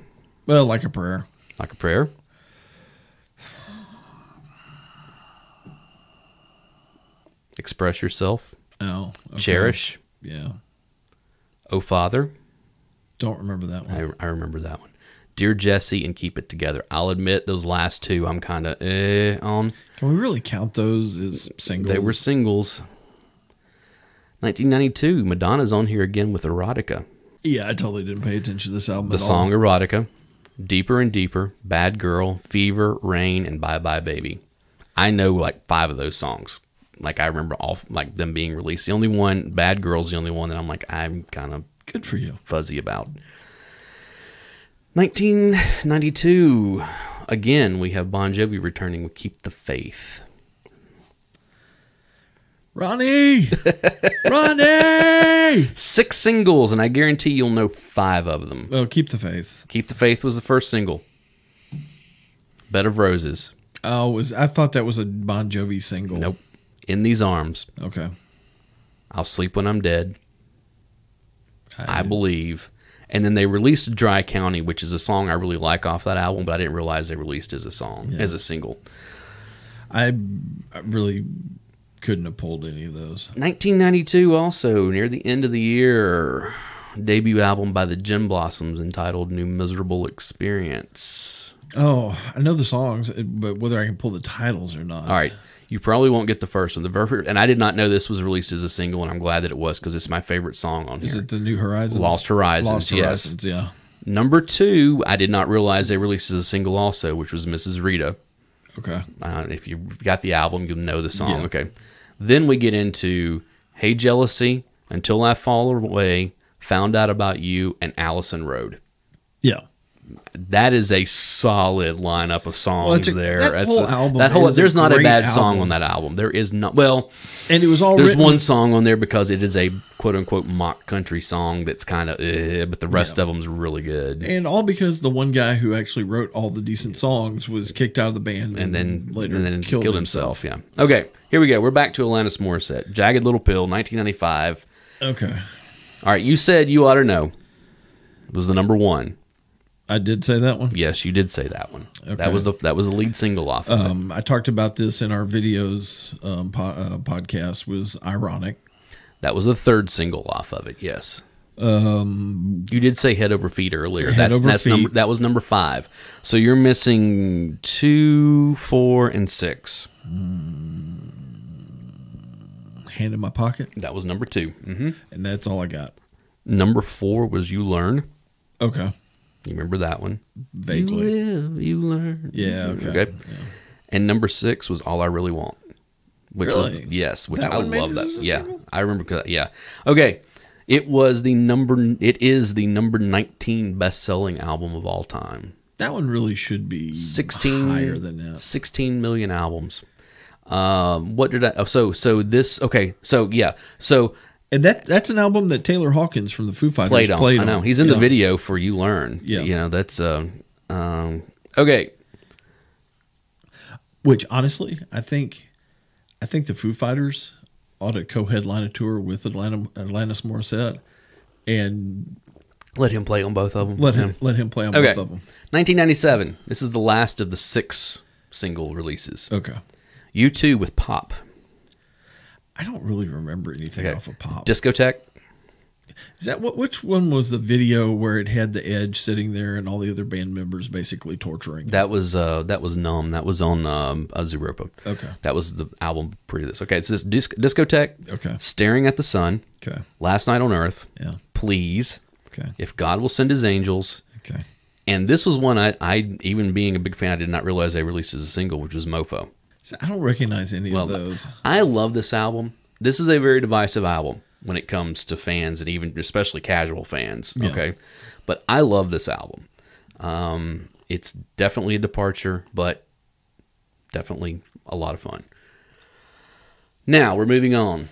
Well, Like a Prayer. Like a Prayer. Express Yourself. Oh. Okay. Cherish. Yeah. Oh Father. Don't remember that one. I remember that one. Dear Jesse and Keep It Together. I'll admit those last two I'm kind of on. Can we really count those as singles? They were singles. 1992, Madonna's on here again with Erotica. Yeah, I totally didn't pay attention to this album The at all. song Erotica, Deeper and Deeper, Bad Girl, Fever, Rain, and Bye Bye Baby. I know like 5 of those songs. Like I remember all like them being released. The only one, Bad Girl's the only one that I'm like, I'm kind of good for you, fuzzy about. 1992, again, we have Bon Jovi returning with Keep the Faith. Ronnie! Ronnie! 6 singles, and I guarantee you'll know 5 of them. Oh, Keep the Faith. Keep the Faith was the first single. Bed of Roses. Oh, I thought that was a Bon Jovi single. Nope. In These Arms. Okay. I'll Sleep When I'm Dead. I Believe. And then they released Dry County, which is a song I really like off that album, but I didn't realize they released as a song, as a single. I really couldn't have pulled any of those. 1992 also, near the end of the year, debut album by the Gin Blossoms entitled New Miserable Experience. Oh, I know the songs, but whether I can pull the titles or not. All right. You probably won't get the first one. And I did not know this was released as a single, and I'm glad that it was because it's my favorite song on here. Is it the New Horizons? Lost Horizons, Lost Horizons, yes. Yeah. Number 2, I did not realize they released as a single also, which was Mrs. Rita. Okay. If you got the album, you'll know the song. Yeah. Okay. Then we get into Hey Jealousy, Until I Fall Away, Found Out About You, and Allison Road. Yeah. That is a solid lineup of songs there. That whole album. There's not a bad album. song on that album. There is not. Well, and it was all. There's one song on there because it is a quote unquote mock country song that's kind of, but the rest of them's really good. And all because the one guy who actually wrote all the decent songs was kicked out of the band and then later killed himself. Yeah. Okay, here we go. We're back to Alanis Morissette. Jagged Little Pill, 1995. Okay. All right, you said You Ought to Know. It was the number 1. I did say that one? Yes, you did say that one. Okay. That was the lead single off of it. I talked about this in our videos podcast, was Ironic. That was the 3rd single off of it, yes. You did say Head Over Feet earlier. That was number 5. So you're missing 2, 4, and 6. Hand in My Pocket. That was number 2. Mm-hmm. And that's all I got. Number 4 was You Learn. Okay. You remember that one? Vaguely. You live, you learn. Yeah, okay. Yeah. And number 6 was All I Really Want. Which really? Was, which that I love that. Yeah. Single? I remember, yeah. Okay. It is the number 19 best-selling album of all time. That one really should be higher than that. 16 million albums. What did I, so this, okay. So yeah. So, and that's an album that Taylor Hawkins from the Foo Fighters played on. I know. He's in the video for You Learn. Yeah. You know, that's okay. Which honestly, I think the Foo Fighters ought to co-headline a tour with Alanis Morissette and let him play on both of them. Let him play on both of them. 1997. This is the last of the 6 single releases. Okay. U2 with Pop. I don't really remember anything off of Pop. Discotheque. Is that which one was the video where it had the Edge sitting there and all the other band members basically torturing him? That was Numb. That was on Zeropa. Okay. That was the album pre this. Okay, it's this Discotheque. Okay. Staring at the Sun. Okay. Last Night on Earth. Yeah. Please. Okay. If God Will Send His Angels. Okay. And this was one I even being a big fan, I did not realize they released as a single, which was Mofo. So I don't recognize any of those. I love this album. This is a very divisive album when it comes to fans and even especially casual fans. Yeah. Okay. But I love this album. It's definitely a departure, but definitely a lot of fun. Now, we're moving on.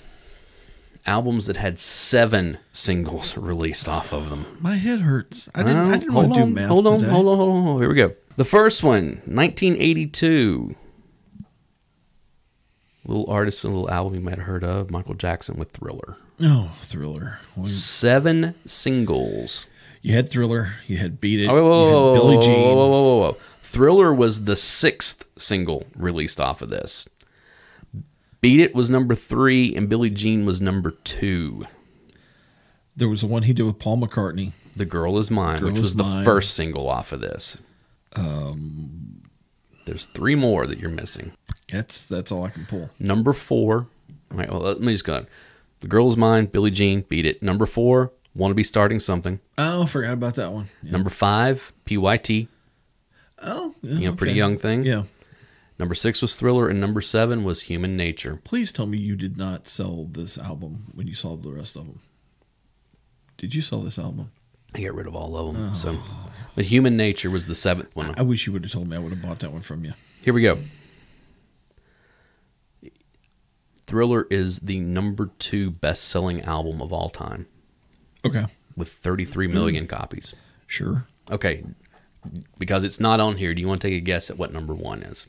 Albums that had 7 singles released off of them. My head hurts. I didn't want to do math today. Hold on. Here we go. The first one, 1982. Little artist, a little album you might have heard of, Michael Jackson with Thriller. Oh, Thriller. 7 singles. You had Thriller. You had Beat It. You had Billie Jean. Whoa. Thriller was the 6th single released off of this. Beat It was number 3, and Billie Jean was number 2. There was the one he did with Paul McCartney. The Girl Is Mine, which was the first single off of this. There's 3 more that you're missing. That's all I can pull. Number 4. All right, well, let me just go on. The Girl Is Mine, Billie Jean, Beat It. Number 4, Want to Be Starting Something. Oh, I forgot about that one. Yeah. Number 5, PYT. Oh, yeah, Pretty Young Thing. Yeah. Number 6 was Thriller, and number 7 was Human Nature. Please tell me you did not sell this album when you sold the rest of them. Did you sell this album? I got rid of all of them. So, but Human Nature was the 7th one. I wish you would have told me. I would have bought that one from you. Here we go. Thriller is the number 2 best-selling album of all time. Okay. With 33 million copies. Sure. Okay. Because it's not on here, do you want to take a guess at what number 1 is?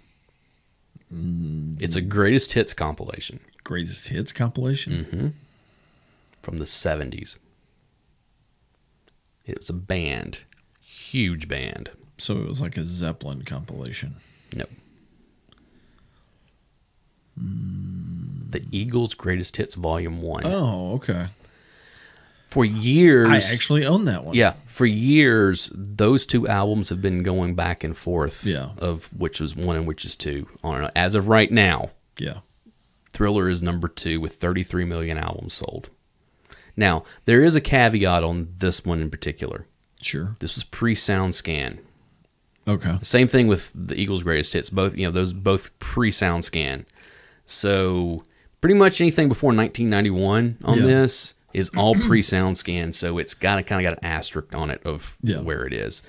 It's a greatest hits compilation. Greatest hits compilation? Mm-hmm. From the 70s. It was a band. Huge band. So it was like a Zeppelin compilation. Nope. The Eagles' Greatest Hits Volume 1. Oh, okay. For years... I actually own that one. Yeah. For years, those 2 albums have been going back and forth. Yeah. Of which is 1 and which is 2. As of right now, yeah, Thriller is number 2 with 33 million albums sold. Now, there is a caveat on this one in particular. Sure. This was pre-sound scan. Okay. Same thing with the Eagles' Greatest Hits. Both, those both pre-sound scan. So pretty much anything before 1991 on this is all pre-sound scan. So it's kind of got an asterisk on it of where it is.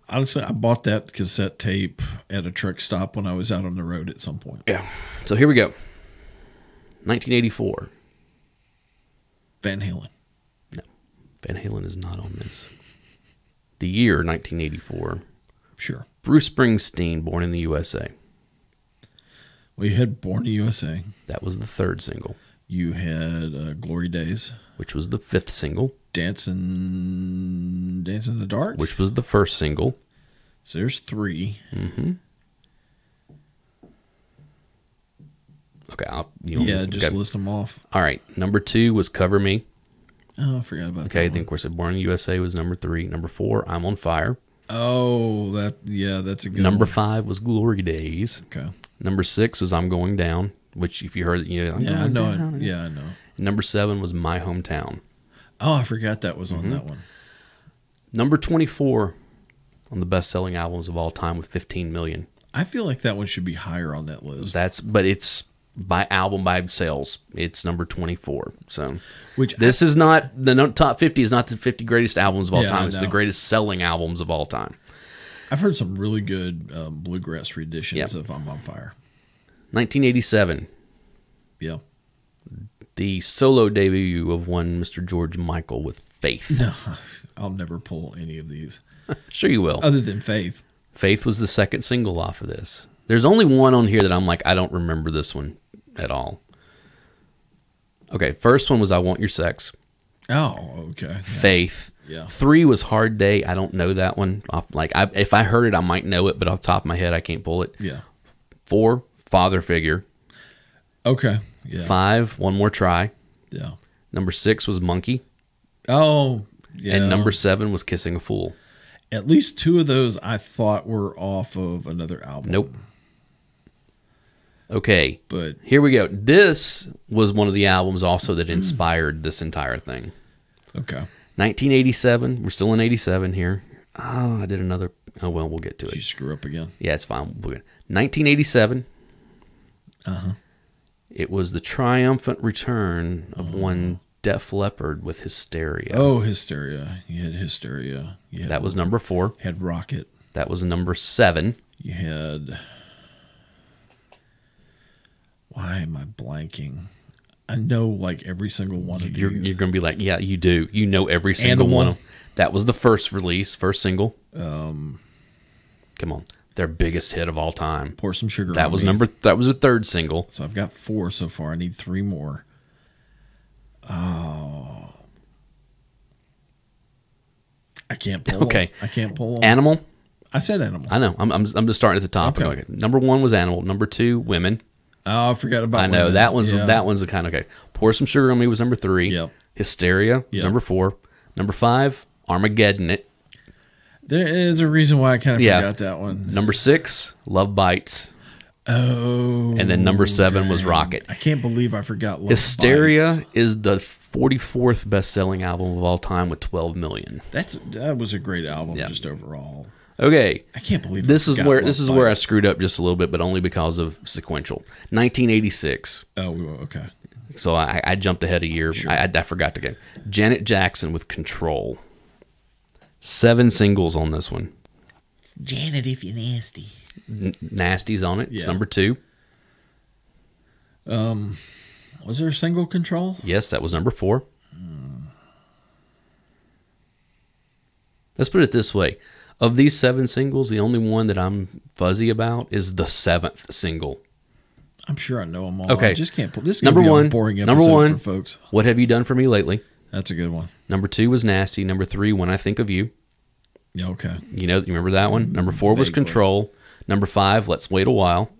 Honestly, I bought that cassette tape at a truck stop when I was out on the road at some point. Yeah. So here we go. 1984. Van Halen. No. Van Halen is not on this. The year 1984. Sure. Bruce Springsteen, Born in the USA. Well, you had Born in the USA. That was the 3rd single. You had Glory Days. Which was the 5th single. Dancing in the Dark. Which was the 1st single. So there's 3. Mm-hmm. Okay, just list them off. All right, number 2 was Cover Me. Oh, I forgot about that. Okay, then of course, Born in the USA was number 3. Number 4, I'm on Fire. Oh, that's a good Number one. 5 was Glory Days. Okay. Number 6 was I'm Going Down, which if you heard, I know. I know. Number 7 was My Hometown. Oh, I forgot that was on that one. Number 24 on the best-selling albums of all time with 15 million. I feel like that one should be higher on that list. But it's by album by sales. It's number 24. So, is not the top 50 is not the 50 greatest albums of all time. It's the greatest selling albums of all time. I've heard some really good bluegrass renditions of I'm on Fire. 1987. Yeah. The solo debut of one Mr. George Michael with Faith. No, I'll never pull any of these. Sure you will. Other than Faith. Faith was the 2nd single off of this. There's only one on here that I'm like, I don't remember this one at all. Okay, first one was I Want Your Sex. Oh, okay. Yeah. Faith. Yeah. 3 was Hard Day. I don't know that one. If I heard it, I might know it, but off the top of my head, I can't pull it. Yeah. 4, Father Figure. Okay. Yeah. 5, One More Try. Yeah. Number 6 was Monkey. Oh, yeah. And number 7 was Kissing a Fool. At least 2 of those I thought were off of another album. Nope. Okay. But here we go. This was one of the albums also that inspired this entire thing. Okay. 1987. We're still in 87 here. Oh, I did another. Oh, well, we'll get to it. Did you screw up again? Yeah, it's fine. 1987. Uh-huh. It was the triumphant return of one Def Leppard with Hysteria. Oh, Hysteria. You had Hysteria. That was number 4. You had Rocket. That was number 7. You had... Why am I blanking? I know like every single one of these. You're going to be like, yeah, you do. You know every single Animal. one of them. That was the first release, first single. Come on. Their biggest hit of all time. Pour Some Sugar That on was Me. that was a third single. So I've got 4 so far. I need 3 more. Oh. I can't pull Okay. them. I can't pull them. Animal. I said Animal. I know. I'm just starting at the top. Okay. Number 1 was Animal. Number 2, Women. Oh, I forgot about I know Women. that one's Yeah. that one's a kind of okay. Pour Some Sugar on Me was number 3. Yep. Hysteria was Yep. number 4. Number 5, Armageddon It. There is a reason why I kind of Yeah. forgot that one. Number 6, Love Bites. Oh. And then number 7 was dang. Rocket. I can't believe I forgot Love Hysteria Bites. is the 44th best-selling album of all time with 12 million. That was a great album Yeah. just overall. Okay. I can't believe This is forgot where Love I Bites. screwed up just a little bit, but only because of sequential. 1986. Oh, okay. So I jumped ahead a year. Sure. I forgot to go. Janet Jackson with Control. 7 singles on this one. Janet, if you're nasty. Nasty's on it. It's Yeah. number 2. Was there a single Control? Yes, that was number 4. Let's put it this way. Of these 7 singles, the only one that I'm fuzzy about is the 7th single. I'm sure I know them all. Okay. I just can't pull. This is Number gonna be one. a boring episode Number one. for folks. What Have You Done For Me Lately? That's a good one. Number 2 was Nasty. Number 3, When I Think of You. Yeah, okay. You remember that one? Number 4 was Vaguely. Control. Number 5, Let's Wait a While.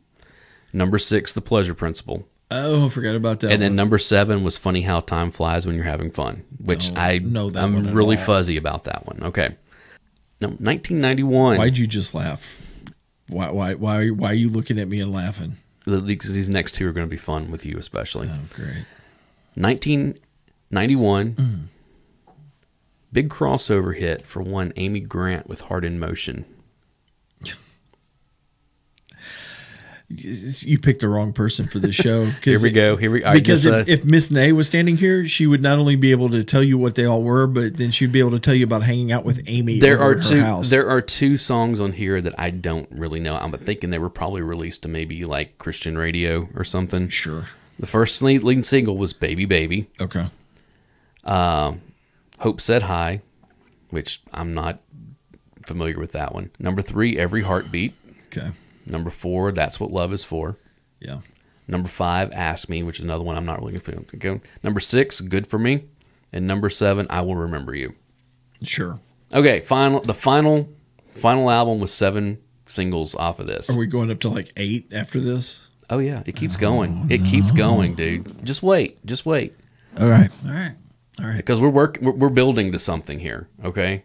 Number 6, The Pleasure Principle. Oh, I forgot about that And then one. number 7 was Funny How Time Flies When You're Having Fun, which Don't know that one I'm at really all. fuzzy about that one. Okay. No, 1991. Why'd you just laugh? Why are you looking at me and laughing? Because these next 2 are going to be fun with you, especially. Oh, great. 1991. Big crossover hit for one Amy Grant with Heart in Motion. You picked the wrong person for the show. Here we go. Because if Miss Nay was standing here, she would not only be able to tell you what they all were, but then she'd be able to tell you about hanging out with Amy over at her house. There are 2 songs on here that I don't really know. I'm thinking they were probably released to maybe like Christian radio or something. Sure. The first lead single was Baby Baby. Okay. Hope Said Hi, which I'm not familiar with that one. Number 3, Every Heartbeat. Okay. Number 4, That's What Love Is For. Yeah. Number 5, Ask Me, which is another one I'm not really going to go. Number 6, Good For Me. And number 7, I Will Remember You. Sure. Okay, the final album with 7 singles off of this. Are we going up to like 8 after this? Oh yeah, it keeps going. It keeps going, dude. Just wait. All right. All right. All right. Because we're building to something here, okay?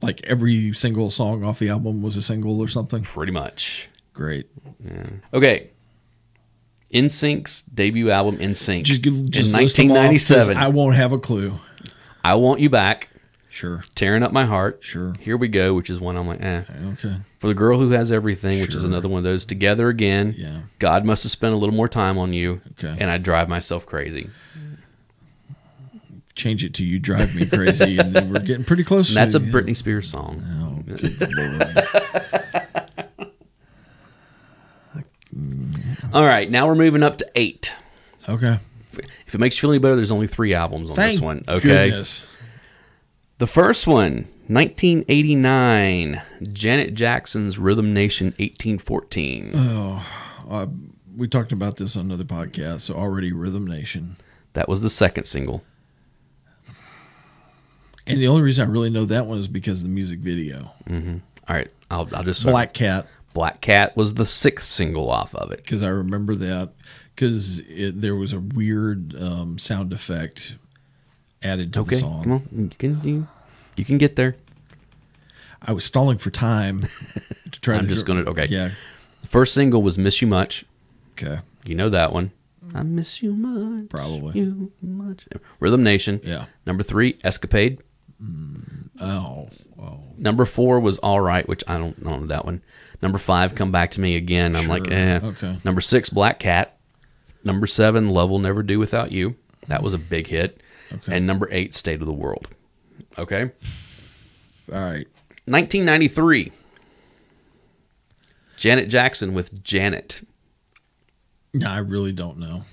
Like every single song off the album was a single or something? Pretty much. Great. Yeah. Okay. NSYNC's debut album, NSYNC, Just in list them off, 'cause 1997. I won't have a clue. I Want You Back, Sure. Tearing Up My Heart, Sure. Here We Go, which is one I'm like, Okay. For the Girl Who Has Everything, which is Sure. another one of those. Together Again, Yeah. God Must Have Spent a Little More Time on You, Okay. and I Drive Myself Crazy. Change it to You Drive Me Crazy, and then we're getting pretty close. And that's to a Britney Spears song. Oh, good Lord. All right, now we're moving up to 8. Okay. If it makes you feel any better, there's only 3 albums on Thank this one. Okay. goodness. The first one, 1989, Janet Jackson's Rhythm Nation 1814. We talked about this on another podcast, so already Rhythm Nation. That was the second single. And the only reason I really know that one is because of the music video. All right, I'll just Black Cat, Black Cat was the 6th single off of it. because I remember that, because there was a weird sound effect added to the Okay, song. come on, you can get there. I was stalling for time to try I'm to. just gonna okay. Yeah. The first single was "Miss You Much." Okay. You know that one. I miss you much. Probably. You much. Rhythm Nation. Yeah. Number 3, Escapade. Oh. Number 4 was All Right, which I don't know that one. Number 5, Come Back to Me Again. I'm like, Sure. eh. Okay. Number 6, Black Cat. Number 7, Love Will Never Do Without You. That was a big hit. Okay. And number 8, State of the World. Okay. All right. 1993. Janet Jackson with Janet. No, I really don't know.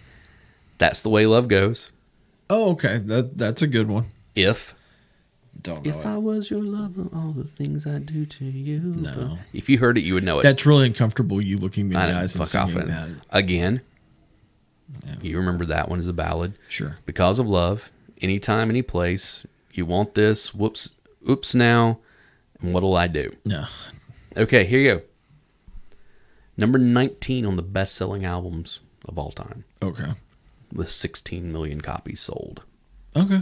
That's the Way Love Goes. Oh, okay. That's a good one. If. Don't know If it. I was your lover, all the things I do to you. No. If you heard it, you would know it. That's really uncomfortable, you looking me in the eyes and Fuck off singing it. that. Again. Yeah. You remember that one as a ballad. Sure. Because of Love. Anytime, any place. You want this. Whoops. Oops now. And what'll I do? No. Okay, here you go. Number 19 on the best-selling albums of all time. Okay. With 16 million copies sold. Okay.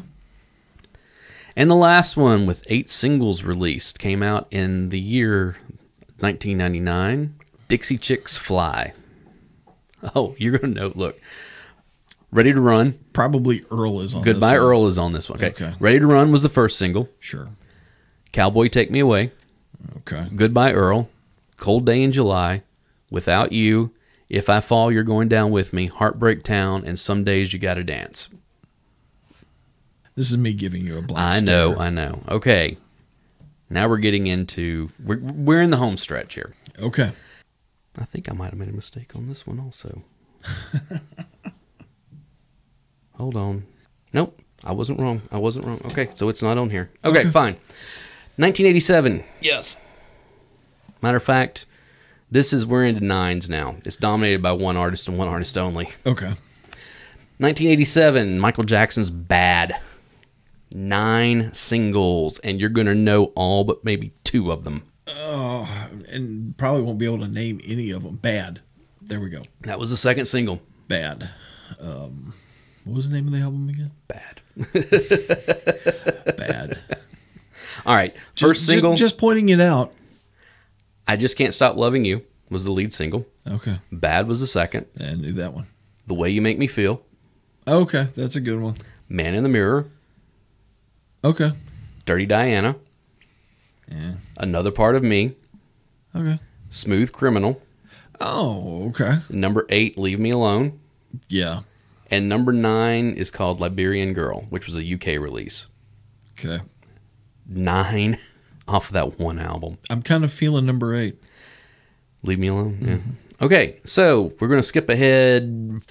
And the last one with 8 singles released came out in the year 1999. Dixie Chicks Fly. Oh, you're going to know. Look. Ready to Run. Probably Earl is on Goodbye this one. Earl is on this one. Okay. Ready to Run was the first single. Sure. Cowboy Take Me Away. Okay. Goodbye Earl. Cold Day in July. Without You. If I Fall, You're Going Down With Me. Heartbreak Town. And Some Days You Gotta Dance. This is me giving you a blank I stare. know. Okay. Now we're getting into... We're in the home stretch here. Okay. I think I might have made a mistake on this one also. Hold on. Nope. I wasn't wrong. Okay, so it's not on here. Okay, fine. 1987. Yes. Matter of fact, we're into 9s now. It's dominated by one artist and one artist only. Okay. 1987, Michael Jackson's Bad. 9 singles, and you're going to know all but maybe 2 of them. Oh, and probably won't be able to name any of them. Bad. There we go. That was the second single. Bad. What was the name of the album again? Bad. Bad. All right. First single. Just pointing it out. I Just Can't Stop Loving You was the lead single. Okay. Bad was the second. I knew that one. The Way You Make Me Feel. Okay, that's a good one. Man in the Mirror. Okay. Dirty Diana. Yeah. Another Part of Me. Okay. Smooth Criminal. Oh, okay. Number 8, Leave Me Alone. Yeah. And number 9 is called Liberian Girl, which was a UK release. Okay. 9 off of that one album. I'm kind of feeling number 8. Leave Me Alone? Yeah. Okay, so we're going to skip ahead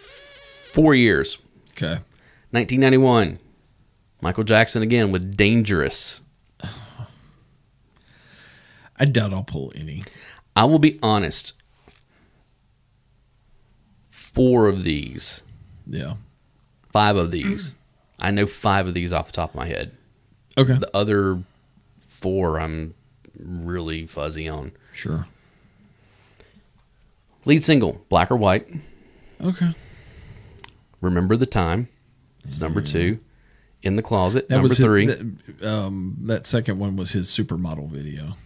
4 years. Okay. 1991. Michael Jackson again with Dangerous. I doubt I'll pull any. I will be honest. 4 of these. Yeah. 5 of these. I know 5 of these off the top of my head. Okay. The other 4 I'm really fuzzy on. Sure. Lead single, Black or White. Okay. Remember the Time. It's number 2. In the Closet, That number was 3. That second one was his supermodel video.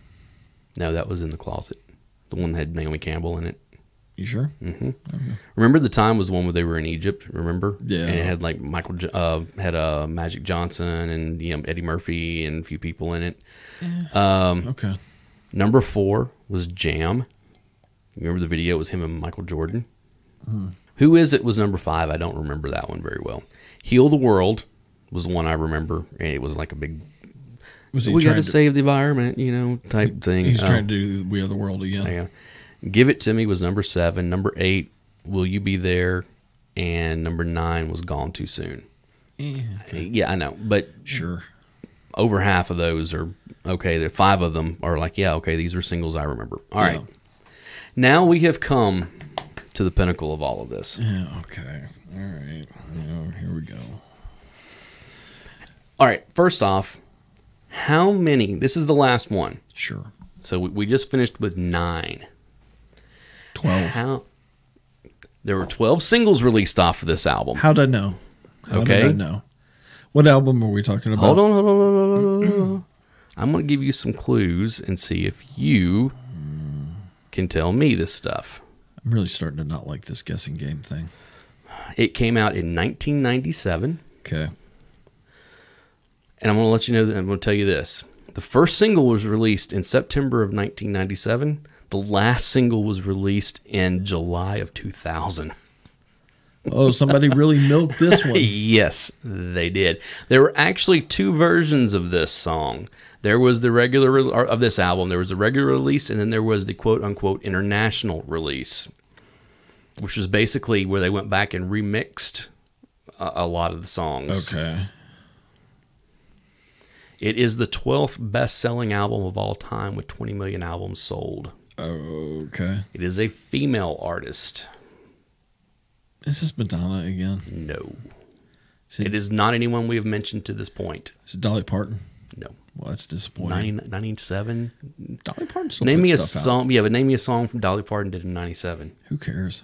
No, that was In the Closet. The one that had Naomi Campbell in it. You sure? Mm-hmm. Okay. Remember the Time was the one where they were in Egypt. Remember? Yeah. And it had like Magic Johnson and Eddie Murphy and a few people in it. Okay. Number 4 was Jam. Remember the video? It was him and Michael Jordan. Who Is It was number 5. I don't remember that one very well. Heal the World was the one I remember. It was like a big. We got to save the environment, type thing. He's trying to do We Are the World again. Yeah. Give It To Me was number 7. Number 8, Will You Be There? And number 9 was Gone Too Soon. Okay. Yeah, I know. But sure. Over half of those are okay. The 5 of them are like, yeah, okay, these are singles I remember. All right. Now we have come to the pinnacle of all of this. Yeah, okay. All right. Here we go. All right. First off, how many? This is the last one. Sure. So we just finished with 9. 12. There were 12 singles released off of this album. How'd I know? How did I know? What album are we talking about? Hold on. I'm going to give you some clues and see if you can tell me this stuff. I'm really starting to not like this guessing game thing. It came out in 1997. Okay. And I'm going to let you know that I'm going to tell you this. The first single was released in September of 1997. The last single was released in July of 2000. Oh, somebody really milked this one. Yes, they did. There were actually 2 versions of this song. There was the regular of this album. There was a regular release, and then there was the quote-unquote international release. which was basically where they went back and remixed a lot of the songs. Okay. It is the 12th best-selling album of all time with 20 million albums sold. Okay. It is a female artist. Is this Madonna again? No. It is not anyone we have mentioned to this point. Is it Dolly Parton? No. Well, that's disappointing. 97. Dolly Parton still name puts me a stuff song. out. Yeah, but name me a song from Dolly Parton did in 97. Who cares?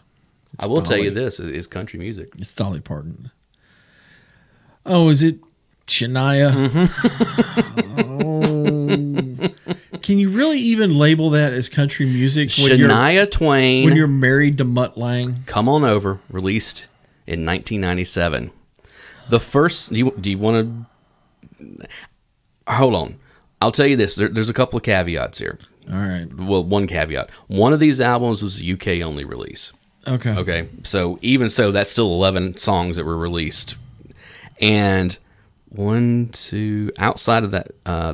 I will tell you this: it is country music. It's Dolly Parton. Oh, is it Shania? Oh. Can you really even label that as country music? Shania Twain. When you're married to Mutt Lange. Come On Over, released in 1997. The first. Do you want to? Hold on. I'll tell you this. There's a couple of caveats here. All right. Well, one caveat. One of these albums was a UK only release. Okay. Okay. So even so, that's still 11 songs that were released. And outside of that,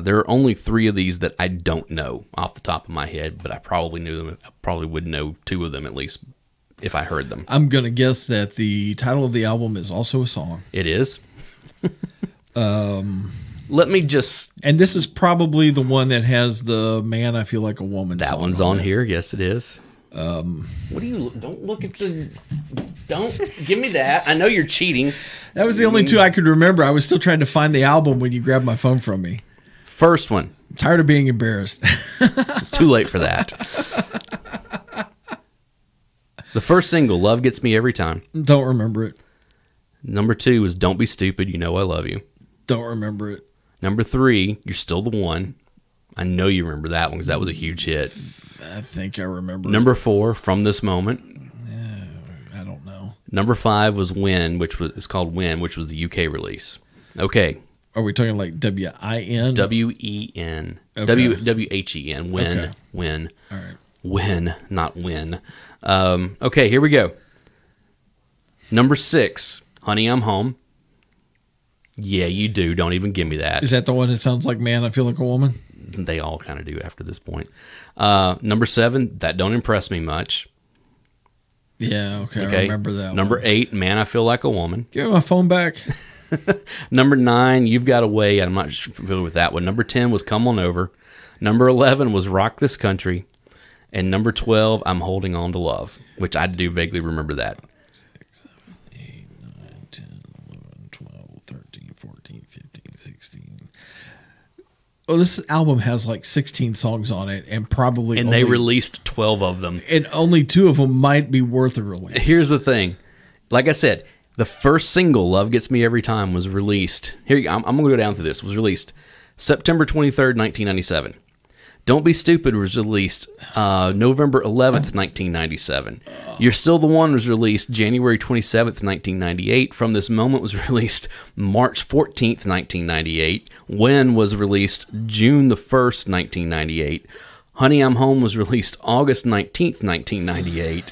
there are only 3 of these that I don't know off the top of my head, but I probably knew them. I probably would know 2 of them at least if I heard them. I'm going to guess that the title of the album is also a song. It is. Let me just... And this is probably the one that has the Man, I Feel Like a Woman That song one's on here. Yes, it is. What do you... Don't look at the... Don't give me that. I know you're cheating. That was the only 2 I could remember. I was still trying to find the album when you grabbed my phone from me. First one. I'm tired of being embarrassed. It's too late for that. The first single, Love Gets Me Every Time. Don't remember it. Number 2 is Don't Be Stupid, You Know I Love You. Don't remember it. Number 3, You're Still the One. I know you remember that one because that was a huge hit. I think I remember. Number 4, From This Moment. I don't know. Number 5 was When, it's called When, which was the UK release. Okay. Are we talking like W-I-N? W-E-N. Okay. W-H-E-N. When. Okay. When. All right. When, not when. Okay, here we go. Number 6, Honey, I'm Home. Yeah, you do. Don't even give me that. Is that the one that sounds like Man, I Feel Like a Woman? They all kind of do after this point. Number 7, That Don't Impress Me Much. Yeah, okay. I remember that Number one. 8, Man, I Feel Like a Woman. Give me my phone back. Number 9, You've Got a Way. I'm not familiar with that one. Number 10 was Come On Over. Number 11 was Rock This Country. And number 12, I'm Holding On to Love, which I do vaguely remember that. 6, 7, 8, 9, 10, 11, 12, 13, 14, 15, 16. Oh, this album has like 16 songs on it, and probably And they released 12 of them. And only 2 of them might be worth a release. Here's the thing. Like I said, the first single, Love Gets Me Every Time, was released. Here, I'm going to go down through this. It was released September 23rd, 1997. Don't Be Stupid was released November 11th, 1997. You're Still the One was released January 27th, 1998. From This Moment was released March 14th, 1998. When was released June the 1st, 1998. Honey, I'm Home was released August 19th, 1998.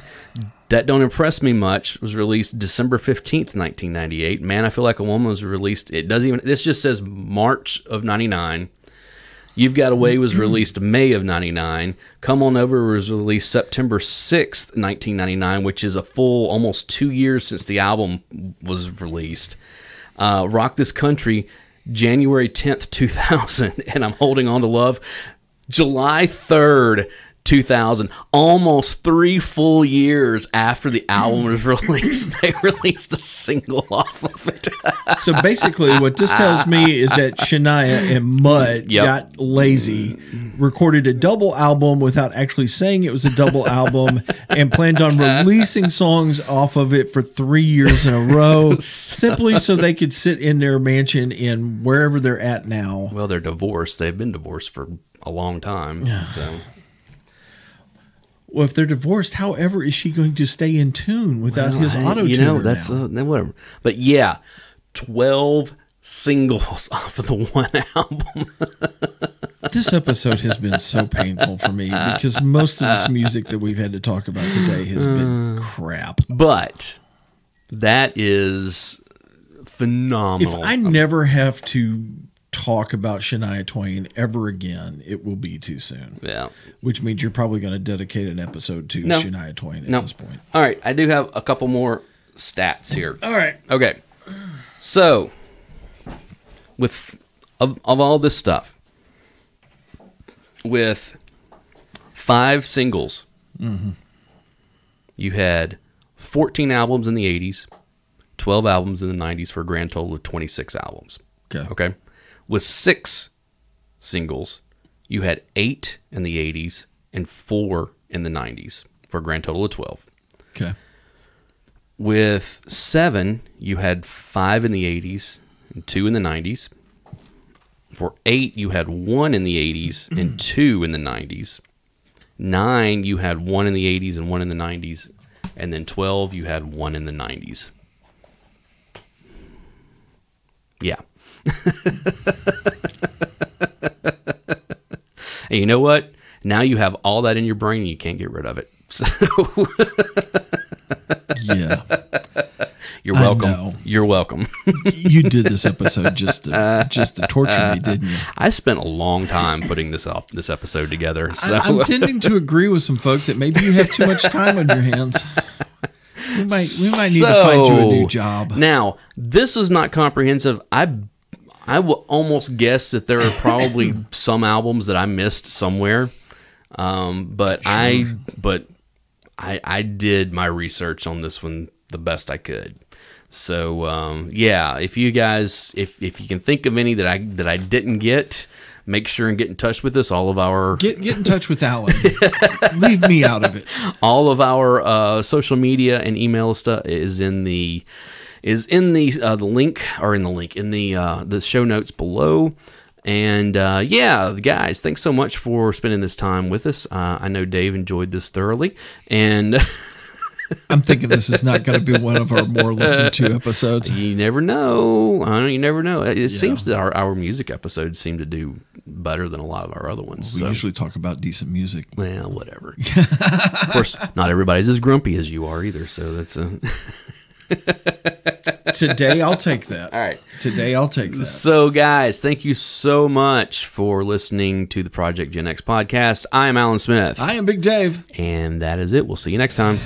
That Don't Impress Me Much was released December 15th, 1998. Man, I Feel Like a Woman was released, this just says March of 99. You've Got Away was released May of 99. Come On Over was released September 6th, 1999, which is a full almost 2 years since the album was released. Rock This Country, January 10th, 2000. And I'm Holding On to Love, July 3rd, 2000. Almost 3 full years after the album was released, they released a single off of it. So basically what this tells me is that Shania and Mutt got lazy, recorded a double album without actually saying it was a double album, and planned on releasing songs off of it for 3 years in a row, simply so they could sit in their mansion in wherever they're at now. Well, they're divorced. They've been divorced for a long time. So. Well, if they're divorced, however is she going to stay in tune without his auto-tuner? You know, that's whatever. But yeah, 12 singles off of the one album. This episode has been so painful for me because most of this music that we've had to talk about today has been crap. But that is phenomenal. If I never have to talk about Shania Twain ever again, it will be too soon. Yeah. Which means you're probably going to dedicate an episode to Shania Twain at this point. All right. I do have a couple more stats here. All right. Okay. So, of all this stuff, with 5 singles, you had 14 albums in the 80s, 12 albums in the 90s for a grand total of 26 albums. Okay. With 6 singles, you had 8 in the 80s and 4 in the 90s for a grand total of 12. Okay. With 7, you had 5 in the 80s and 2 in the 90s. For 8, you had 1 in the 80s and 2 in the 90s. 9, you had 1 in the 80s and 1 in the 90s. And then 12, you had 1 in the 90s. Yeah. And you know what? Now you have all that in your brain and you can't get rid of it. So yeah. You're welcome. You're welcome. You did this episode just to torture me, didn't you? I spent a long time putting this episode together. So. I'm tending to agree with some folks that maybe you have too much time on your hands. We might need to find you a new job. Now, this is not comprehensive. I will almost guess that there are probably some albums that I missed somewhere. But sure. I did my research on this one the best I could. So yeah, if you guys if you can think of any that I didn't get, make sure and get in touch with us. All of our get in touch with Alan. Leave me out of it. All of our social media and email stuff is in the link in the show notes below. And yeah, guys, thanks so much for spending this time with us. I know Dave enjoyed this thoroughly, and I'm thinking this is not going to be one of our more listened to episodes. You never know. You never know. It seems that our music episodes seem to do better than a lot of our other ones. We usually talk about decent music. Well, whatever. Of course, not everybody's as grumpy as you are either. So that's a. Today I'll take that. All right. Today I'll take that. So guys, thank you so much for listening to the Project Gen X podcast. I am Alan Smith. I am Big Dave. And that is it. We'll see you next time.